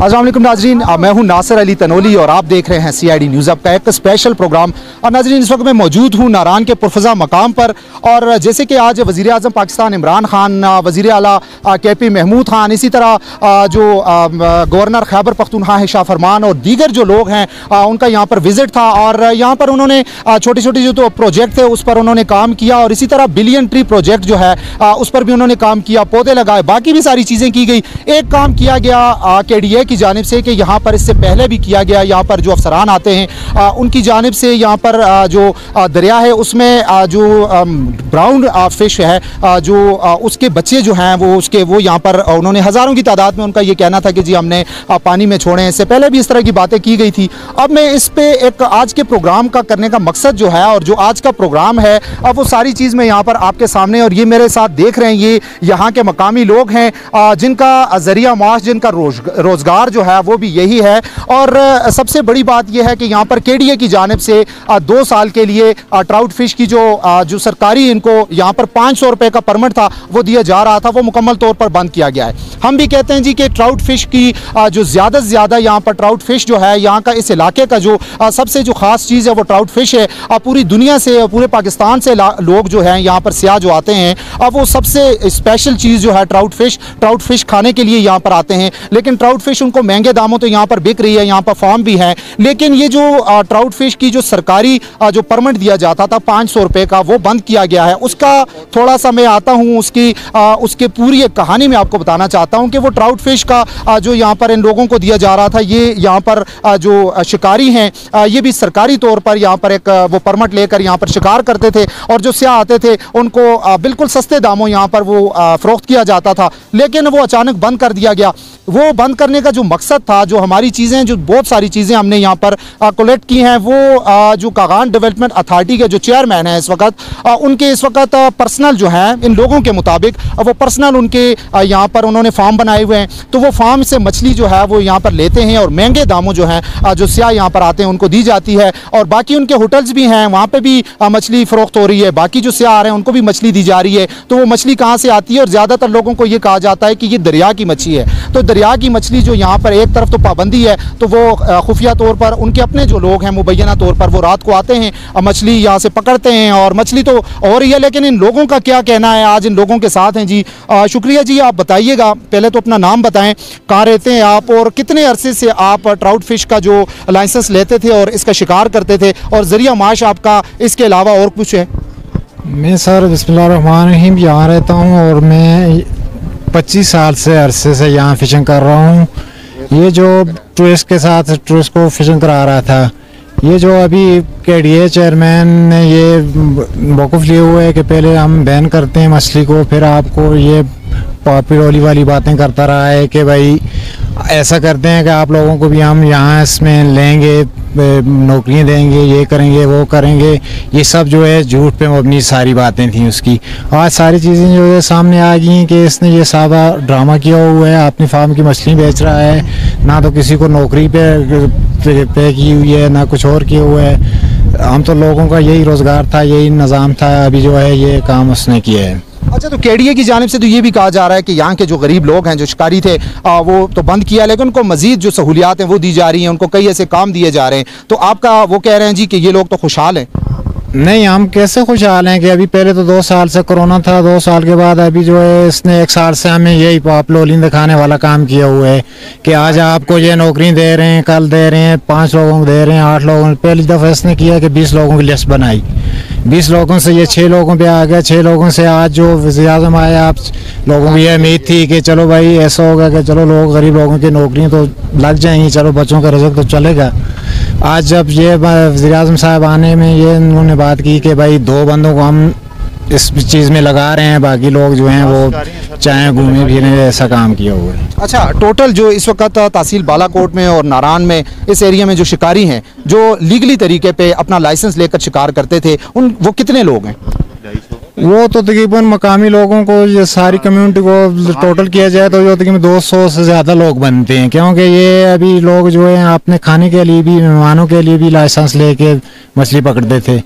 अस्सलाम वालेकुम नाजरीन, मैं हूं नासिर अली तनोली और आप देख रहे हैं CID न्यूज़ अब का एक स्पेशल प्रोग्राम। और नाजरीन, इस वक्त मैं मौजूद हूं नारान के पुरफजा मकाम पर। और जैसे कि आज वज़ीर आज़म पाकिस्तान इमरान खान, वज़ीर आला KP महमूद खान, इसी तरह जो गवर्नर खैबर पख्तूनख्वा है शाह फरमान और दीगर जो लोग हैं उनका यहाँ पर विज़िट था। और यहाँ पर उन्होंने छोटे छोटे जो तो प्रोजेक्ट थे उस पर उन्होंने काम किया और इसी तरह बिलियन ट्री प्रोजेक्ट जो है उस पर भी उन्होंने काम किया, पौधे लगाए, बाकी भी सारी चीज़ें की गई। एक काम किया गया KDA की जानिब से कि यहाँ पर इससे पहले भी किया गया, यहाँ पर जो अफसरान आते हैं उनकी जानिब से यहाँ पर जो दरिया है उसमें जो ब्राउन फिश है जो उसके बच्चे जो हैं वो यहाँ पर उन्होंने हज़ारों की तादाद में, उनका ये कहना था कि जी हमने पानी में छोड़े हैं। इससे पहले भी इस तरह की बातें की गई थी। अब मैं इस पे एक आज के प्रोग्राम का करने का मकसद जो है और जो आज का प्रोग्राम है अब वो सारी चीज़ मैं यहाँ पर आपके सामने, और ये मेरे साथ देख रहे हैं ये यहाँ के मकामी लोग हैं जिनका ज़रिया माश, जिनका रोज़गार जो है वो भी यही है। और सबसे बड़ी बात यह है कि यहाँ पर KDA की जानिब से 2 साल के लिए ट्राउट फिश की जो सरकारी इनको यहाँ पर 500 रुपये का परमिट था वो दिया जा रहा था, वो मुकम्मल तौर पर बंद किया गया है। हम भी कहते हैं जी कि ट्राउट फिश की जो ज़्यादा से ज़्यादा यहाँ पर ट्राउट फिश जो है यहाँ का इस इलाके का जो सबसे जो ख़ास चीज़ है वो ट्राउट फिश है। पूरी दुनिया से, पूरे पाकिस्तान से लोग जो हैं यहाँ पर सियाह जो आते हैं वो सबसे स्पेशल चीज़ जो है ट्राउट फिश खाने के लिए यहाँ पर आते हैं। लेकिन ट्राउट फिश उनको महंगे दामों तो यहाँ पर बिक रही है, यहाँ पर फार्म भी है, लेकिन ये जो ट्राउट फिश की जो सरकारी जो परमिट दिया जाता था 500 रुपये का, वो बंद किया गया है। उसका थोड़ा सा मैं आता हूँ उसके पूरी एक कहानी में आपको बताना चाहता हूँ कि वो ट्राउट फिश का जो यहाँ पर इन लोगों को दिया जा रहा था, ये यहाँ पर जो शिकारी हैं ये भी सरकारी तौर पर यहाँ पर एक वो परमिट लेकर यहाँ पर शिकार करते थे और जो सियाह आते थे उनको बिल्कुल सस्ते दामों यहाँ पर वो फ़रोख्त किया जाता था। लेकिन वो अचानक बंद कर दिया गया। वो बंद करने का जो मकसद था, जो हमारी चीज़ें, जो बहुत सारी चीज़ें हमने यहाँ पर कलेक्ट की हैं, वो जो कागान डेवलपमेंट अथॉरिटी के जो चेयरमैन हैं इस वक्त उनके इस वक्त पर्सनल जो हैं इन लोगों के मुताबिक वो पर्सनल उनके यहाँ पर उन्होंने फार्म बनाए हुए हैं। तो वो फार्म से मछली जो है वो यहाँ पर लेते हैं और महंगे दामों जो हैं जो सियाह यहाँ पर आते हैं उनको दी जाती है। और बाकी उनके होटल्स भी हैं, वहाँ पर भी मछली फ़रोख्त हो रही है, बाकी जो सियाह आ रहे हैं उनको भी मछली दी जा रही है। तो वो मछली कहाँ से आती है? और ज़्यादातर लोगों को ये कहा जाता है कि ये दरिया की मछली है। तो दरिया की मछली जो यहाँ पर एक तरफ तो पाबंदी है, तो वो खुफिया तौर पर उनके अपने जो लोग हैं मुबैना तौर पर वो रात को आते हैं और मछली यहाँ से पकड़ते हैं और मछली तो हो रही है। लेकिन इन लोगों का क्या कहना है, आज इन लोगों के साथ हैं जी। शुक्रिया जी, आप बताइएगा, पहले तो अपना नाम बताएं, कहाँ रहते हैं आप और कितने अरसे से आप ट्राउट फिश का जो लाइसेंस लेते थे और इसका शिकार करते थे, और ज़रिया माश आपका इसके अलावा और कुछ है? मैं सर बिस्मिल्लाहिर्रहमानिर्रहीम यहाँ रहता हूँ और मैं 25 साल से अरसे से यहाँ फ़िशिंग कर रहा हूँ। ये जो टूरिस्ट के साथ टूरिस्ट को फ़िशिंग करा रहा था, ये जो अभी KDA चेयरमैन ने ये मौक़िफ़ लिए हुए है कि पहले हम बैन करते हैं मछली को, फिर आपको ये पॉपिडोली वाली बातें करता रहा है कि भाई ऐसा करते हैं कि आप लोगों को भी हम यहाँ इसमें लेंगे, नौकरियाँ देंगे, ये करेंगे, वो करेंगे। ये सब जो है झूठ पे मबनी सारी बातें थी उसकी। आज सारी चीज़ें जो है सामने आ गई हैं कि इसने ये सादा ड्रामा किया हुआ है, अपनी फार्म की मछली बेच रहा है, ना तो किसी को नौकरी पे की हुई है, ना कुछ और किया हुआ है। हम तो लोगों का यही रोज़गार था, यही निज़ाम था, अभी जो है ये काम उसने किया है। अच्छा, तो KDA की जानिब से तो ये भी कहा जा रहा है कि यहाँ के जो गरीब लोग हैं, जो शिकारी थे, वो तो बंद किया, लेकिन उनको मजीद जो सहूलियात हैं वो दी जा रही हैं, उनको कई ऐसे काम दिए जा रहे हैं। तो आपका वो कह रहे हैं जी कि ये लोग तो खुशहाल हैं? नहीं, हम कैसे खुशहाल हैं कि अभी पहले तो 2 साल से कोरोना था, 2 साल के बाद अभी जो है इसने 1 साल से हमें यही पॉपुलरिटी दिखाने वाला काम किया हुआ है कि आज आपको ये नौकरी दे रहे हैं, कल दे रहे हैं, 5 लोगों को दे रहे हैं, 8 लोगों को। पहली दफ़ा इसने किया कि 20 लोगों की लिस्ट बनाई, 20 लोगों से ये 6 लोगों पे आ गया। 6 लोगों से आज जो वज़ीर-ए-आज़म आए, आप लोगों को ये उम्मीद थी कि चलो भाई ऐसा होगा कि चलो लोग गरीब लोगों की नौकरियाँ तो लग जाएंगी, चलो बच्चों का रिज़्क़ तो चलेगा। आज जब ये वज़ीर-ए-आज़म साहब आने में ये उन्होंने बात की कि भाई 2 बंदों को हम इस चीज़ में लगा रहे हैं, बाकी लोग जो हैं वो चाहे घूमे फिरे, ऐसा काम किया हुआ है। अच्छा, टोटल जो इस वक्त तहसील बालाकोट में और नारान में इस एरिया में जो शिकारी हैं, जो लीगली तरीके पे अपना लाइसेंस लेकर शिकार करते थे, वो कितने लोग हैं? वो तो तकरीबन मकामी लोगों को, ये सारी कम्युनिटी को टोटल किया जाए तो जो तकरीबन 200 से ज़्यादा लोग बनते हैं, क्योंकि ये अभी लोग जो है अपने खाने के लिए भी, मेहमानों के लिए भी लाइसेंस लेके मछली पकड़ते थे।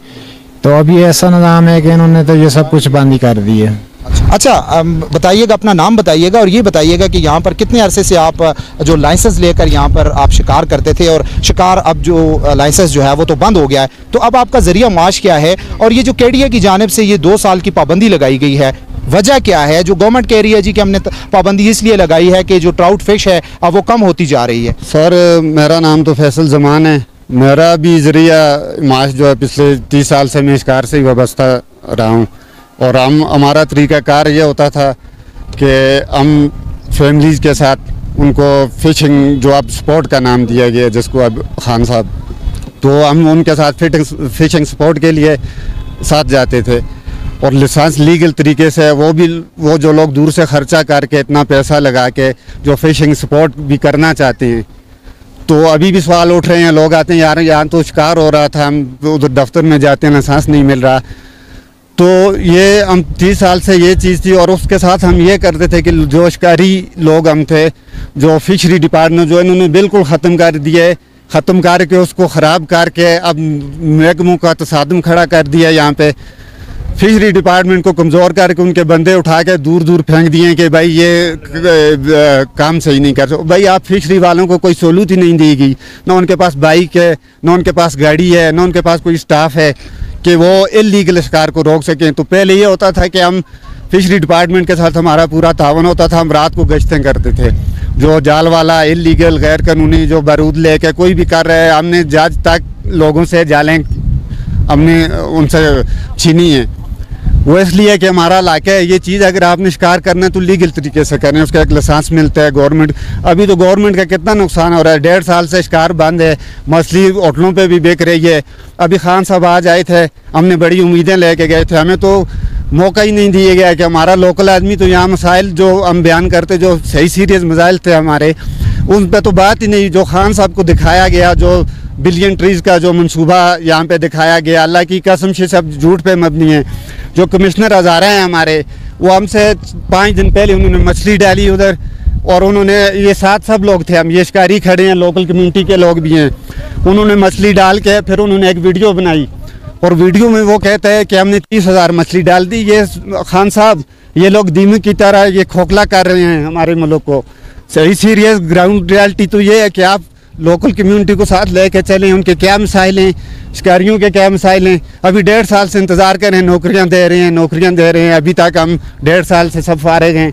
तो अभी ऐसा निज़ाम है कि इन्होंने तो ये सब कुछ बंद ही कर दिया। अच्छा, अच्छा, बताइएगा, अपना नाम बताइएगा और ये बताइएगा कि यहाँ पर कितने अरसे से आप जो लाइसेंस लेकर यहाँ पर आप शिकार करते थे, और शिकार अब जो लाइसेंस जो है वो तो बंद हो गया है, तो अब आपका जरिया माश क्या है? और ये जो केडीए की जानिब से ये 2 साल की पाबंदी लगाई गई है, वजह क्या है? जो गवर्नमेंट कह रही है जी कि हमने पाबंदी इसलिए लगाई है कि जो ट्राउट फिश है अब वो कम होती जा रही है। सर, मेरा नाम तो फैसल जमान है। मेरा भी जरिया माश जो है पिछले 30 साल से मैं शिकार से ही वाबस्ता रहा हूँ, और हमारा तरीक़ाकार ये होता था कि हम फैमिलीज़ के साथ उनको फ़िशिंग, जो अब स्पोर्ट का नाम दिया गया जिसको अब खान साहब, तो हम उनके साथ फ़िशिंग स्पोर्ट के लिए साथ जाते थे, और लाइसेंस लीगल तरीके से वो जो लोग दूर से ख़र्चा करके इतना पैसा लगा के जो फ़िशिंग स्पोर्ट भी करना चाहते हैं, तो अभी भी सवाल उठ रहे हैं, लोग आते हैं यार यहाँ तो शिकार हो रहा था, हम उधर दफ्तर में जाते हैं लाइसेंस नहीं मिल रहा। तो ये हम 30 साल से ये चीज़ थी, और उसके साथ हम ये करते थे कि जो शिकारी लोग हम थे, जो फिशरी डिपार्टमेंट जो इन्होंने बिल्कुल ख़त्म कर दिए, ख़त्म करके उसको ख़राब करके अब महकमों का तसादम खड़ा कर दिया। यहाँ पे फिशरी डिपार्टमेंट को कमज़ोर करके उनके बंदे उठा के दूर दूर फेंक दिए कि भाई ये काम सही नहीं कर सकते। भाई आप फिशरी वालों को कोई सहूलत ही नहीं दी गई, ना उनके पास बाइक है, ना उनके पास गाड़ी है, ना उनके पास कोई स्टाफ है कि वो इल्लीगल शिकार को रोक सकें। तो पहले ये होता था कि हम फिशरी डिपार्टमेंट के साथ हमारा पूरा तावन होता था, हम रात को गश्तें करते थे। जो जाल वाला इल्लीगल गैर कानूनी जो बारूद लेके कोई भी कर रहा है, हमने आज तक लोगों से जालें हमने उनसे छीनी है। वो इसलिए कि हमारा इलाका है, ये चीज़ अगर आपने शिकार करना है तो लीगल तरीके से करें, उसका एक लाइसेंस मिलता है गवर्नमेंट। अभी तो गवर्नमेंट का कितना नुकसान हो रहा है, 1.5 साल से शिकार बंद है, मछली होटलों पे भी बिक रही है। अभी खान साहब आज आए थे, हमने बड़ी उम्मीदें लेके गए थे, हमें तो मौका ही नहीं दिया गया कि हमारा लोकल आदमी तो यहाँ मसाइल जो हम बयान करते, जो सही सीरियस मसाइल थे हमारे, उन पर तो बात ही नहीं। जो खान साहब को दिखाया गया, जो बिलियन ट्रीज़ का जो मंसूबा यहाँ पे दिखाया गया, अल्लाह की कसम से सब झूठ पे मबनी है। जो कमिश्नर हज़ारा हैं हमारे, वो हमसे 5 दिन पहले उन्होंने मछली डाली उधर, और उन्होंने ये साथ सब लोग थे, हम ये शिकारी खड़े हैं, लोकल कम्युनिटी के लोग भी हैं। उन्होंने मछली डाल के फिर उन्होंने एक वीडियो बनाई, और वीडियो में वो कहते हैं कि हमने 30,000 मछली डाल दी। ये खान साहब, ये लोग दीमक की तरह ये खोखला कर रहे हैं हमारे मुल्क को। सही सीरियस ग्राउंड रियलिटी तो ये है कि आप लोकल कम्युनिटी को साथ लेके चलें, उनके क्या मसाइल हैं, शिकारियों के क्या मसाइल हैं। अभी 1.5 साल से इंतज़ार कर रहे हैं, नौकरियां दे रहे हैं, नौकरियां दे रहे हैं, अभी तक हम 1.5 साल से सब फारिग हैं।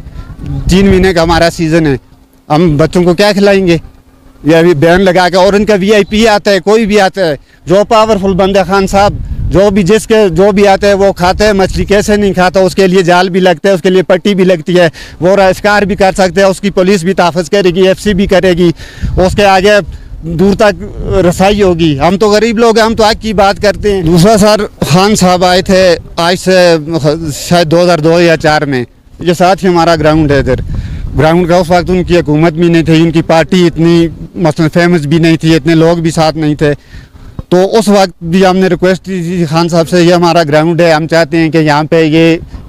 3 महीने का हमारा सीज़न है, हम बच्चों को क्या खिलाएंगे? ये अभी बैन लगा के, और इनका VIP आता है, कोई भी आता है, जो पावरफुल बंदे खान साहब, जो भी आता है वो खाता है। मछली कैसे नहीं खाता? उसके लिए जाल भी लगता है, उसके लिए पट्टी भी लगती है, वो शिकार भी कर सकते हैं, उसकी पुलिस भी तहफ़्फ़ुज़ करेगी, FC भी करेगी, उसके आगे दूर तक रसाई होगी। हम तो गरीब लोग हैं, हम तो आग की बात करते हैं। दूसरा सर, खान साहब आए थे आज से शायद 2002 या 4 में, ये साथ ही हमारा ग्राउंड है इधर। ग्राउंड का उस वक्त उनकी हुकूमत भी नहीं थी, उनकी पार्टी इतनी मसलन फेमस भी नहीं थी, इतने लोग भी साथ नहीं थे। तो उस वक्त भी हमने रिक्वेस्ट की थी खान साहब से, ये हमारा ग्राउंड है, हम चाहते हैं कि यहाँ पे ये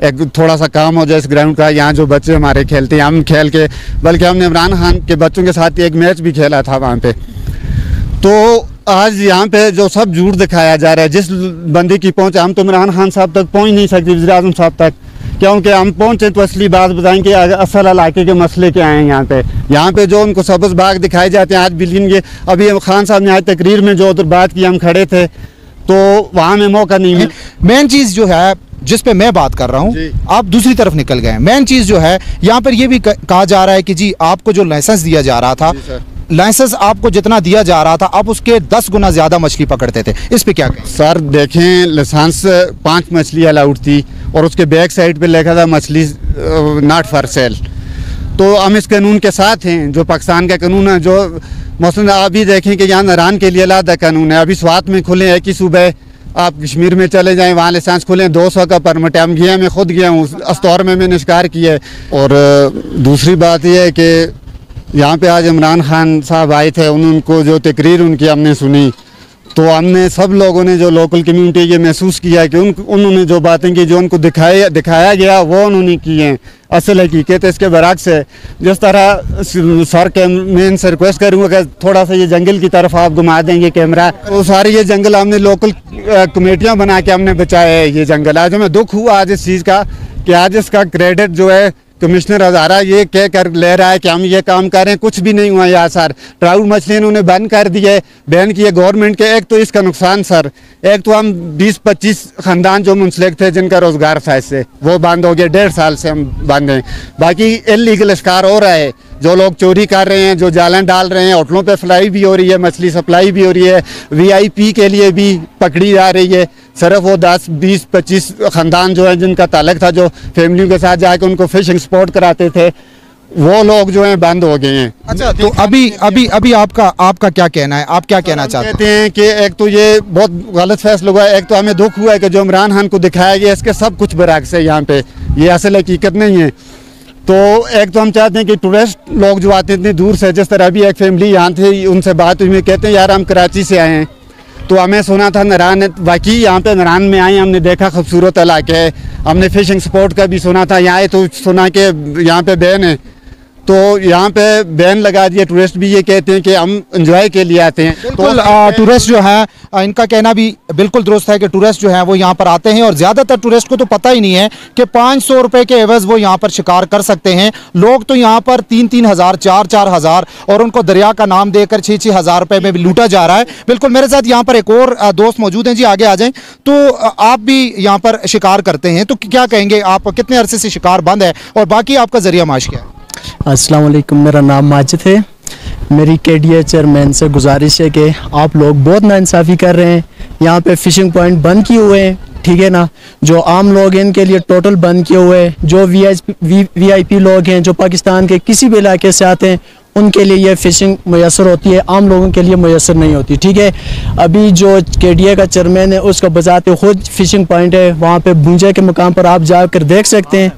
एक थोड़ा सा काम हो जाए इस ग्राउंड का, यहाँ जो बच्चे हमारे खेलते हैं हम खेल के, बल्कि हमने इमरान खान के बच्चों के साथ एक मैच भी खेला था वहाँ पे। तो आज यहाँ पे जो सब झूठ दिखाया जा रहा है, जिस बंदे की पहुँच, हम तो इमरान खान साहब तक पहुँच नहीं सकते, वज़ीर आज़म साहब तक, क्योंकि हम पहुँचे तो असली बात बताएंगे, असल इलाके के मसले क्या हैं। यहाँ पे जो उनको सब्ज़ बाग दिखाए जाते हैं, आज बिल्डिंग के, अभी खान साहब ने आज तकरीर में जो उधर बात की, हम खड़े थे तो वहाँ में मौका नहीं मिला। मेन चीज़ जो है जिस पे मैं बात कर रहा हूँ, आप दूसरी तरफ निकल गए। मेन चीज़ जो है यहाँ पर ये भी कहा जा रहा है कि जी आपको जो लाइसेंस दिया जा रहा था, लाइसेंस आपको जितना दिया जा रहा था, आप उसके 10 गुना ज़्यादा मछली पकड़ते थे, इस पे क्या कहें? सर देखें, लाइसेंस 5 मछली अलाउड थी, और उसके बैक साइड पे लिखा था मछली नॉट फॉर सेल। तो हम इस कानून के साथ हैं, जो पाकिस्तान का कानून है। जो मसलन अभी देखें कि यहाँ नारान के लिए अलग कानून है, अभी स्वात में खुले हैं कि सुबह आप कश्मीर में चले जाएं, वहाँ लाइसेंस खुले 200 का परमिट है। हम गए, मैं खुद गया हूँ, अस्तौर में मैंने शिकार किया है। और दूसरी बात यह है कि यहाँ पे आज इमरान खान साहब आए थे, उनको जो तकरीर उनकी हमने सुनी, तो हमने सब लोगों ने, जो लोकल कम्युनिटी, ये महसूस किया कि उन्होंने जो बातें की, जो उनको दिखाया गया, वो उन्होंने की हैं। असल हकीकत इसके बरक्स है। जिस तरह सर के मैं इनसे रिक्वेस्ट करूँगा कि थोड़ा सा ये जंगल की तरफ आप घुमा देंगे कैमरा, वो सारे ये जंगल हमने लोकल कमेटियाँ बना के हमने बचाया है। ये जंगल आज हमें दुख हुआ आज इस चीज़ का कि आज इसका क्रेडिट जो है कमिश्नर हज़ारा ये कह कर ले रहा है कि हम ये काम कर रहे हैं। कुछ भी नहीं हुआ यहाँ सर। ट्राउट मछली इन्होंने बंद कर दी है, बैन किए गवर्नमेंट के। एक तो इसका नुकसान सर, एक तो हम 20-25 ख़ानदान जो मुंसलिक थे जिनका रोज़गार था इससे, वो बंद हो गया। 1.5 साल से हम बंद हैं। बाकी इलीगल शिकार हो रहा है, जो लोग चोरी कर रहे हैं, जो जालन डाल रहे हैं, होटलों पे फ्लाई भी हो रही है, मछली सप्लाई भी हो रही है, VIP के लिए भी पकड़ी जा रही है। सिर्फ वो 10-20-25 ख़ानदान जो है जिनका ताल्लुक था, जो फैमिलियों के साथ जाकर उनको फिशिंग स्पॉट कराते थे, वो लोग जो हैं बंद हो गए हैं। अच्छा, तो अभी आपका क्या कहना है? आप क्या कहना चाहते हैं? कहते हैं कि एक तो ये बहुत गलत फैसला हुआ है। एक तो हमें दुख हुआ है कि जो इमरान खान को दिखाया गया इसके सब कुछ बरअक्स है यहाँ पे, ये असल हकीकत नहीं है। तो एक तो हम चाहते हैं कि टूरिस्ट लोग जो आते हैं इतनी दूर से, जिस तरह अभी एक फैमिली यहाँ थी, उनसे बात हुई, कहते हैं यार हम कराची से आए हैं, तो हमें सुना था नारायण, वाकई यहाँ पे नारायण में आए, हमने देखा खूबसूरत इलाके है, हमने फिशिंग स्पॉट का भी सुना था, यहाँ आए तो सुना कि यहाँ पे बैन है, तो यहाँ पे बैन लगा दिया। टूरिस्ट भी ये कहते हैं कि हम एंजॉय के लिए आते हैं। बिल्कुल, टूरिस्ट जो है, इनका कहना भी बिल्कुल दुरुस्त है कि टूरिस्ट जो है वो यहाँ पर आते हैं और ज़्यादातर टूरिस्ट को तो पता ही नहीं है कि 500 रुपये के एवज़ वो यहाँ पर शिकार कर सकते हैं। लोग तो यहाँ पर 3-3 हज़ार, 4-4 हज़ार और उनको दरिया का नाम देकर 6-6 हज़ार रुपये में भी लूटा जा रहा है। बिल्कुल, मेरे साथ यहाँ पर एक और दोस्त मौजूद हैं। जी आगे आ जाएँ। तो आप भी यहाँ पर शिकार करते हैं, तो क्या कहेंगे आप, कितने अरसे से शिकार बंद है और बाकी आपका ज़रिया माश क्या है? अस्सलाम वालेकुम, मेरा नाम माजिद है। मेरी KDA चेयरमैन से गुजारिश है कि आप लोग बहुत नाइंसाफ़ी कर रहे हैं। यहाँ पे फ़िशिंग पॉइंट बंद किए हुए हैं, ठीक है ना। जो आम लोग हैं इनके लिए टोटल बंद किए हुए हैं। जो VIP लोग हैं, जो पाकिस्तान के किसी भी इलाके से आते हैं, उनके लिए ये फ़िशिंग मैसर होती है, आम लोगों के लिए मैसर नहीं होती, ठीक है। अभी जो KDA का चेयरमैन है उसका बजाते खुद फ़िशिंग पॉइंट है, वहाँ पे भूंजे के मुकाम पर आप जाकर देख सकते हैं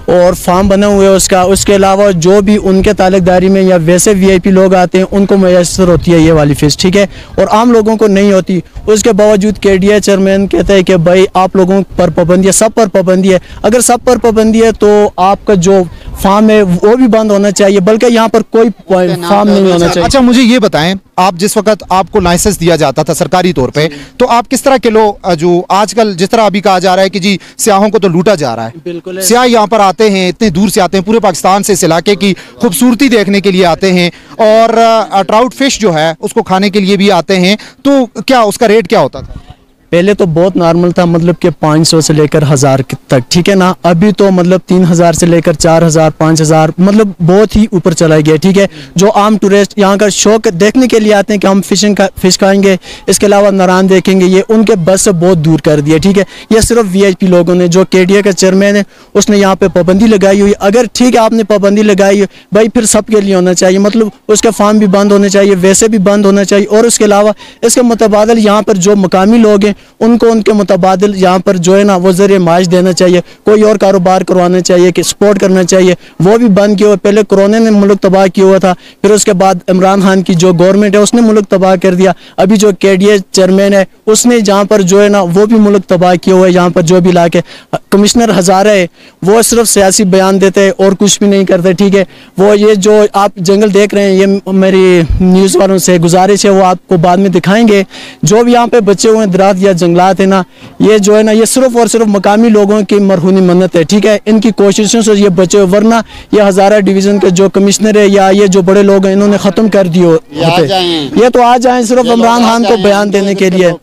और फार्म बना हुआ है उसका। उसके अलावा जो भी उनके ताल्लुकदारी में या वैसे VIP लोग आते हैं उनको मैसर होती है ये वाली फ़िश, ठीक है, और आम लोगों को नहीं होती। उसके बावजूद KDA चेयरमैन कहता है कि भाई आप लोगों पर पाबंदी है, सब पर पाबंदी है। अगर सब पर पाबंदी है तो आपका जो फार्म है वो भी बंद होना चाहिए, बल्कि यहाँ पर कोई फार्म नहीं होना चाहिए। अच्छा, मुझे ये बताएं, आप जिस वक्त आपको लाइसेंस दिया जाता था सरकारी तौर पे, तो आप किस तरह किलो, जो आजकल जिस तरह अभी कहा जा रहा है कि जी सियाहों को तो लूटा जा रहा है, बिल्कुल सियाह यहाँ पर आते हैं, इतने दूर से आते हैं, पूरे पाकिस्तान से इस इलाके की खूबसूरती देखने के लिए आते हैं और ट्राउट फिश जो है उसको खाने के लिए भी आते हैं, तो क्या उसका रेट क्या होता था? पहले तो बहुत नॉर्मल था, मतलब कि 500 से लेकर 1000 तक, ठीक है ना। अभी तो मतलब 3000 से लेकर 4000, 5000, मतलब बहुत ही ऊपर चला गया, ठीक है। जो आम टूरिस्ट यहाँ का शौक देखने के लिए आते हैं कि हम फिश खाएंगे, इसके अलावा नारायण देखेंगे, ये उनके बस से बहुत दूर कर दिया, ठीक है। ये सिर्फ VIP लोगों ने, जो KDA का चेयरमैन है उसने यहाँ पे पाबंदी लगाई हुई। अगर ठीक है आपने पाबंदी लगाई है भाई, फिर सबके लिए होना चाहिए, मतलब उसके फार्म भी बंद होने चाहिए, वैसे भी बंद होना चाहिए। और उसके अलावा इसके मुतबादिल यहाँ पर जो मकामी लोग हैं उनको उनके मुतबादिल यहाँ पर जो है ना वो ज़रिए माश देना चाहिए, कोई और कारोबार करवाना चाहिए, कि सपोर्ट करना चाहिए, वो भी बंद किया हुआ। पहले कोरोना ने मुल्क तबाह किया हुआ था, फिर उसके बाद इमरान खान की जो गवर्नमेंट है उसने मुल्क तबाह कर दिया। अभी जो KDA चेयरमैन है उसने जहाँ पर जो है ना वो भी मुल्क तबाह किया हुआ है। यहाँ पर जो भी इलाके कमिश्नर हज़ारा है वो सिर्फ सियासी बयान देते हैं और कुछ भी नहीं करते, ठीक है। वो ये जो आप जंगल देख रहे हैं, ये मेरी न्यूज़ वालों से गुजारिश है, वो आपको बाद में दिखाएंगे। जो भी यहाँ पे बचे हुए दरात या जंगलात है ना, ये जो है ना ये सिर्फ और सिर्फ मकामी लोगों की मरहूनी मन्नत है, ठीक है। इनकी कोशिशों से ये बचे, वरना ये हज़ारा डिवीज़न के जो कमिश्नर है या ये जो बड़े लोग हैं इन्होंने ख़त्म कर दिए होते। ये तो आ जाएं सिर्फ इमरान खान को बयान देने के लिए।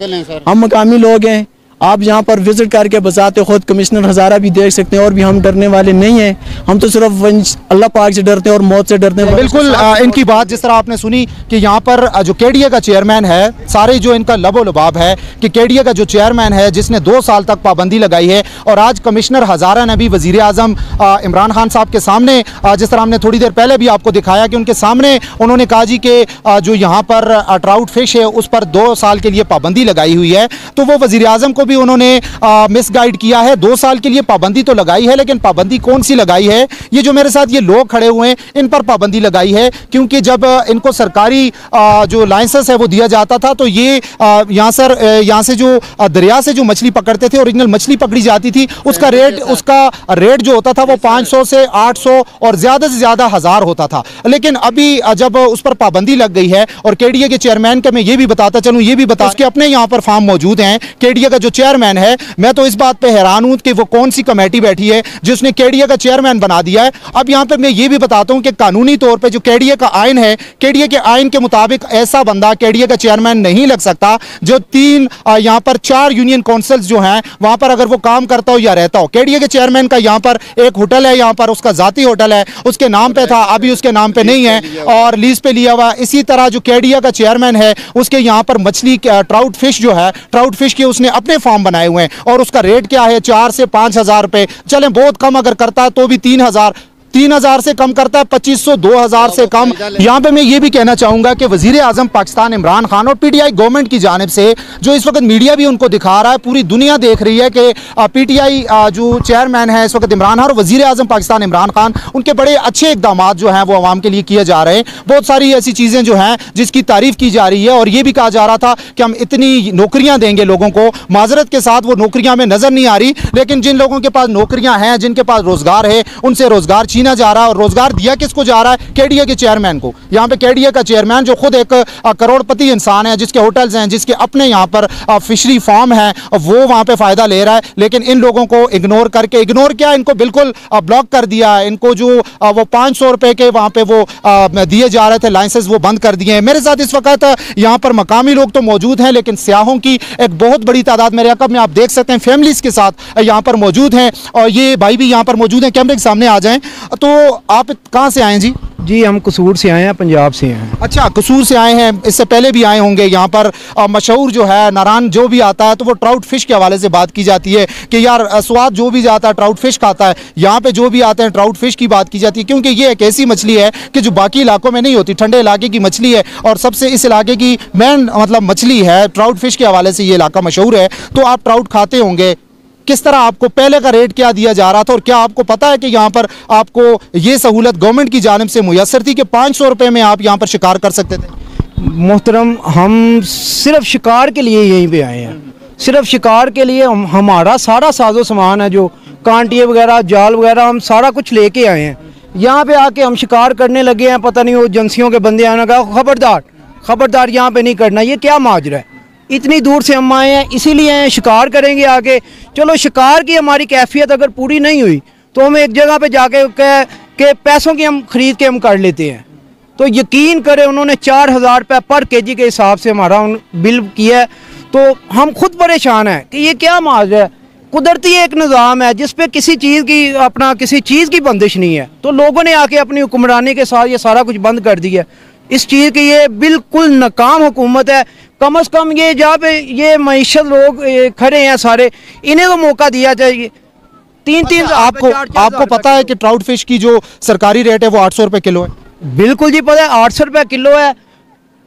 हम मकामी लोग हैं, आप यहाँ पर विजिट करके बजाते खुद कमिश्नर हज़ारा भी देख सकते हैं, और भी हम डरने वाले नहीं हैं। हम तो सिर्फ अल्लाह पाक से डरते हैं और मौत से डरते हैं। बिल्कुल, इनकी बात जिस तरह आपने सुनी कि यहाँ पर जो KDA का चेयरमैन है, सारे जो इनका लबो लबाब है कि KDA का जो चेयरमैन है जिसने 2 साल तक पाबंदी लगाई है, और आज कमिश्नर हज़ारा ने भी वज़ीर आज़म इमरान खान साहब के सामने, जिस तरह हमने थोड़ी देर पहले भी आपको दिखाया कि उनके सामने उन्होंने कहा जी कि जो यहाँ पर ट्राउट फिश है उस पर 2 साल के लिए पाबंदी लगाई हुई है, तो वो वज़ीर आज़म को भी उन्होंने मिसगाइड किया है। 2 साल के लिए पाबंदी तो लगाई है, लेकिन पाबंदी कौन सी लगाई है? ये जो मेरे साथ ये लोग खड़े हुए हैं इन पर पाबंदी लगाई है, क्योंकि जब इनको सरकारी जो लाइसेंस है वो दिया जाता था तो ये यहाँ से जो दरिया से जो मछली पकड़ते थे, ओरिजिनल मछली पकड़ी जाती थी, उसका रेट जो होता था वो 500 से 800 और ज़्यादा से ज़्यादा 1000 होता था। लेकिन अभी जब उस पर पाबंदी लग गई है, और KDA के चेयरमैन का मैं ये भी बताता चलूँ, ये भी बता उसके अपने यहाँ पर फार्म मौजूद हैं, KDA का जो चेयरमैन है, मैं तो इस बात पे हैरान हूं कि वो कौन सी कमेटी बैठी है जिसने केडीए का चेयरमैन बना दिया है। अब यहां पे मैं ये भी बताता हूं कि कानूनी तौर पे जो केडीए का आइन है, केडीए के आइन के मुताबिक ऐसा बंदा केडीए का चेयरमैन नहीं लग सकता जो यहां पर 4 यूनियन काउंसिल्स जो हैं वहां पर अगर वो काम करता हो या रहता हो। केडीए के चेयरमैन का यहां पर एक होटल है, यहां पर उसका जाती होटल है, उसके नाम पे था, अभी उसके नाम पे नहीं है और लीज पे लिया हुआ। इसी तरह जो केडीए का चेयरमैन है उसके यहां पर मछली ट्राउट फिश जो है, ट्राउट फिश के उसने अपने फार्म बनाए हुए हैं और उसका रेट क्या है 4 से 5 हज़ार रुपए, चलें बहुत कम अगर करता है तो भी 3,000 से कम करता है, 2500 2000 से कम। यहाँ पे मैं ये भी कहना चाहूँगा कि वज़ीर आज़म पाकिस्तान इमरान खान और पीटीआई गवर्नमेंट की जानिब से जो इस वक्त मीडिया भी उनको दिखा रहा है, पूरी दुनिया देख रही है कि पीटीआई जो चेयरमैन है इस वक्त इमरान खान और वज़ीर आज़म पाकिस्तान इमरान खान, उनके बड़े अच्छे इकदाम जो हैं वो आवाम के लिए किए जा रहे हैं। बहुत सारी ऐसी चीज़ें जो हैं जिसकी तारीफ़ की जा रही है और ये भी कहा जा रहा था कि हम इतनी नौकरियाँ देंगे लोगों को, माजरत के साथ वो नौकरियाँ में नज़र नहीं आ रही, लेकिन जिन लोगों के पास नौकरियाँ हैं, जिनके पास रोज़गार है, उनसे रोज़गार छीना जा रहा है। और रोज़गार दिया किसको जा रहा है? केडीए के चेयरमैन को। यहाँ पे केडीए का चेयरमैन जो खुद एक करोड़पति इंसान है, जिसके होटल्स हैं, जिसके अपने यहाँ पर फिशरी फार्म है, वो वहाँ पे फ़ायदा ले रहा है, लेकिन इन लोगों को इग्नोर करके, इग्नोर क्या, इनको बिल्कुल ब्लॉक कर दिया है। इनको जो वो 500 रुपए के वहाँ पे वो दिए जा रहे थे लाइसेंस, वो बंद कर दिए हैं। मेरे साथ इस वक्त यहाँ पर मकामी लोग तो मौजूद हैं, लेकिन सियाहों की एक बहुत बड़ी तादाद मेरे अकब में आप देख सकते हैं फैमिलीज़ के साथ यहाँ पर मौजूद हैं और ये भाई भी यहाँ पर मौजूद हैं। कैमरे के सामने आ जाएँ। तो आप कहाँ से आए हैं जी? जी हम कसूर से आए हैं, पंजाब से हैं। अच्छा, कसूर से आए हैं, इससे पहले भी आए होंगे। यहाँ पर मशहूर जो है नारायण जो भी आता है तो वो ट्राउट फिश के हवाले से बात की जाती है कि यार स्वाद जो भी जाता है ट्राउट फिश खाता है, यहाँ पे जो भी आते हैं ट्राउट फिश की बात की जाती है, क्योंकि ये एक ऐसी मछली है कि जो बाकी इलाकों में नहीं होती, ठंडे इलाके की मछली है और सबसे इस इलाके की मेन मतलब मछली है। ट्राउट फिश के हवाले से ये इलाका मशहूर है। तो आप ट्राउट खाते होंगे, किस तरह आपको पहले का रेट क्या दिया जा रहा था और क्या आपको पता है कि यहाँ पर आपको ये सहूलत गवर्नमेंट की जानिब से मुयस्सर थी कि 500 रुपये में आप यहाँ पर शिकार कर सकते थे? मोहतरम, हम सिर्फ शिकार के लिए यहीं पे आए हैं, सिर्फ शिकार के लिए। हमारा सारा साजो सामान है, जो कांटिए वगैरह, जाल वगैरह, हम सारा कुछ लेके आए हैं। यहाँ पे आके हम शिकार करने लगे हैं, पता नहीं वो एजेंसियों के बंदे आने का, खबरदार यहाँ पे नहीं करना। ये क्या माजरा है? इतनी दूर से हम आए हैं, इसीलिए शिकार करेंगे आगे। चलो शिकार की हमारी कैफियत अगर पूरी नहीं हुई तो हम एक जगह पे जाके के पैसों की हम खरीद के हम कर लेते हैं। तो यकीन करें, उन्होंने 4000 रुपये पर केजी के हिसाब से हमारा बिल किया है। तो हम खुद परेशान हैं कि ये क्या माजरा है। कुदरती एक निज़ाम है जिस पे किसी चीज़ की बंदिश नहीं है, तो लोगों ने आके अपनी हुक्मरानी के साथ ये सारा कुछ बंद कर दिया। इस चीज़ की ये बिल्कुल नाकाम हुकूमत है। कम से कम ये जहाँ पे ये मईशत लोग खड़े हैं सारे, इन्हें तो मौका दिया चाहिए। 3-3 आपको पता है कि ट्राउट फिश की जो सरकारी रेट है वो 800 रुपये किलो है? बिल्कुल जी पता है, 800 रुपये किलो है।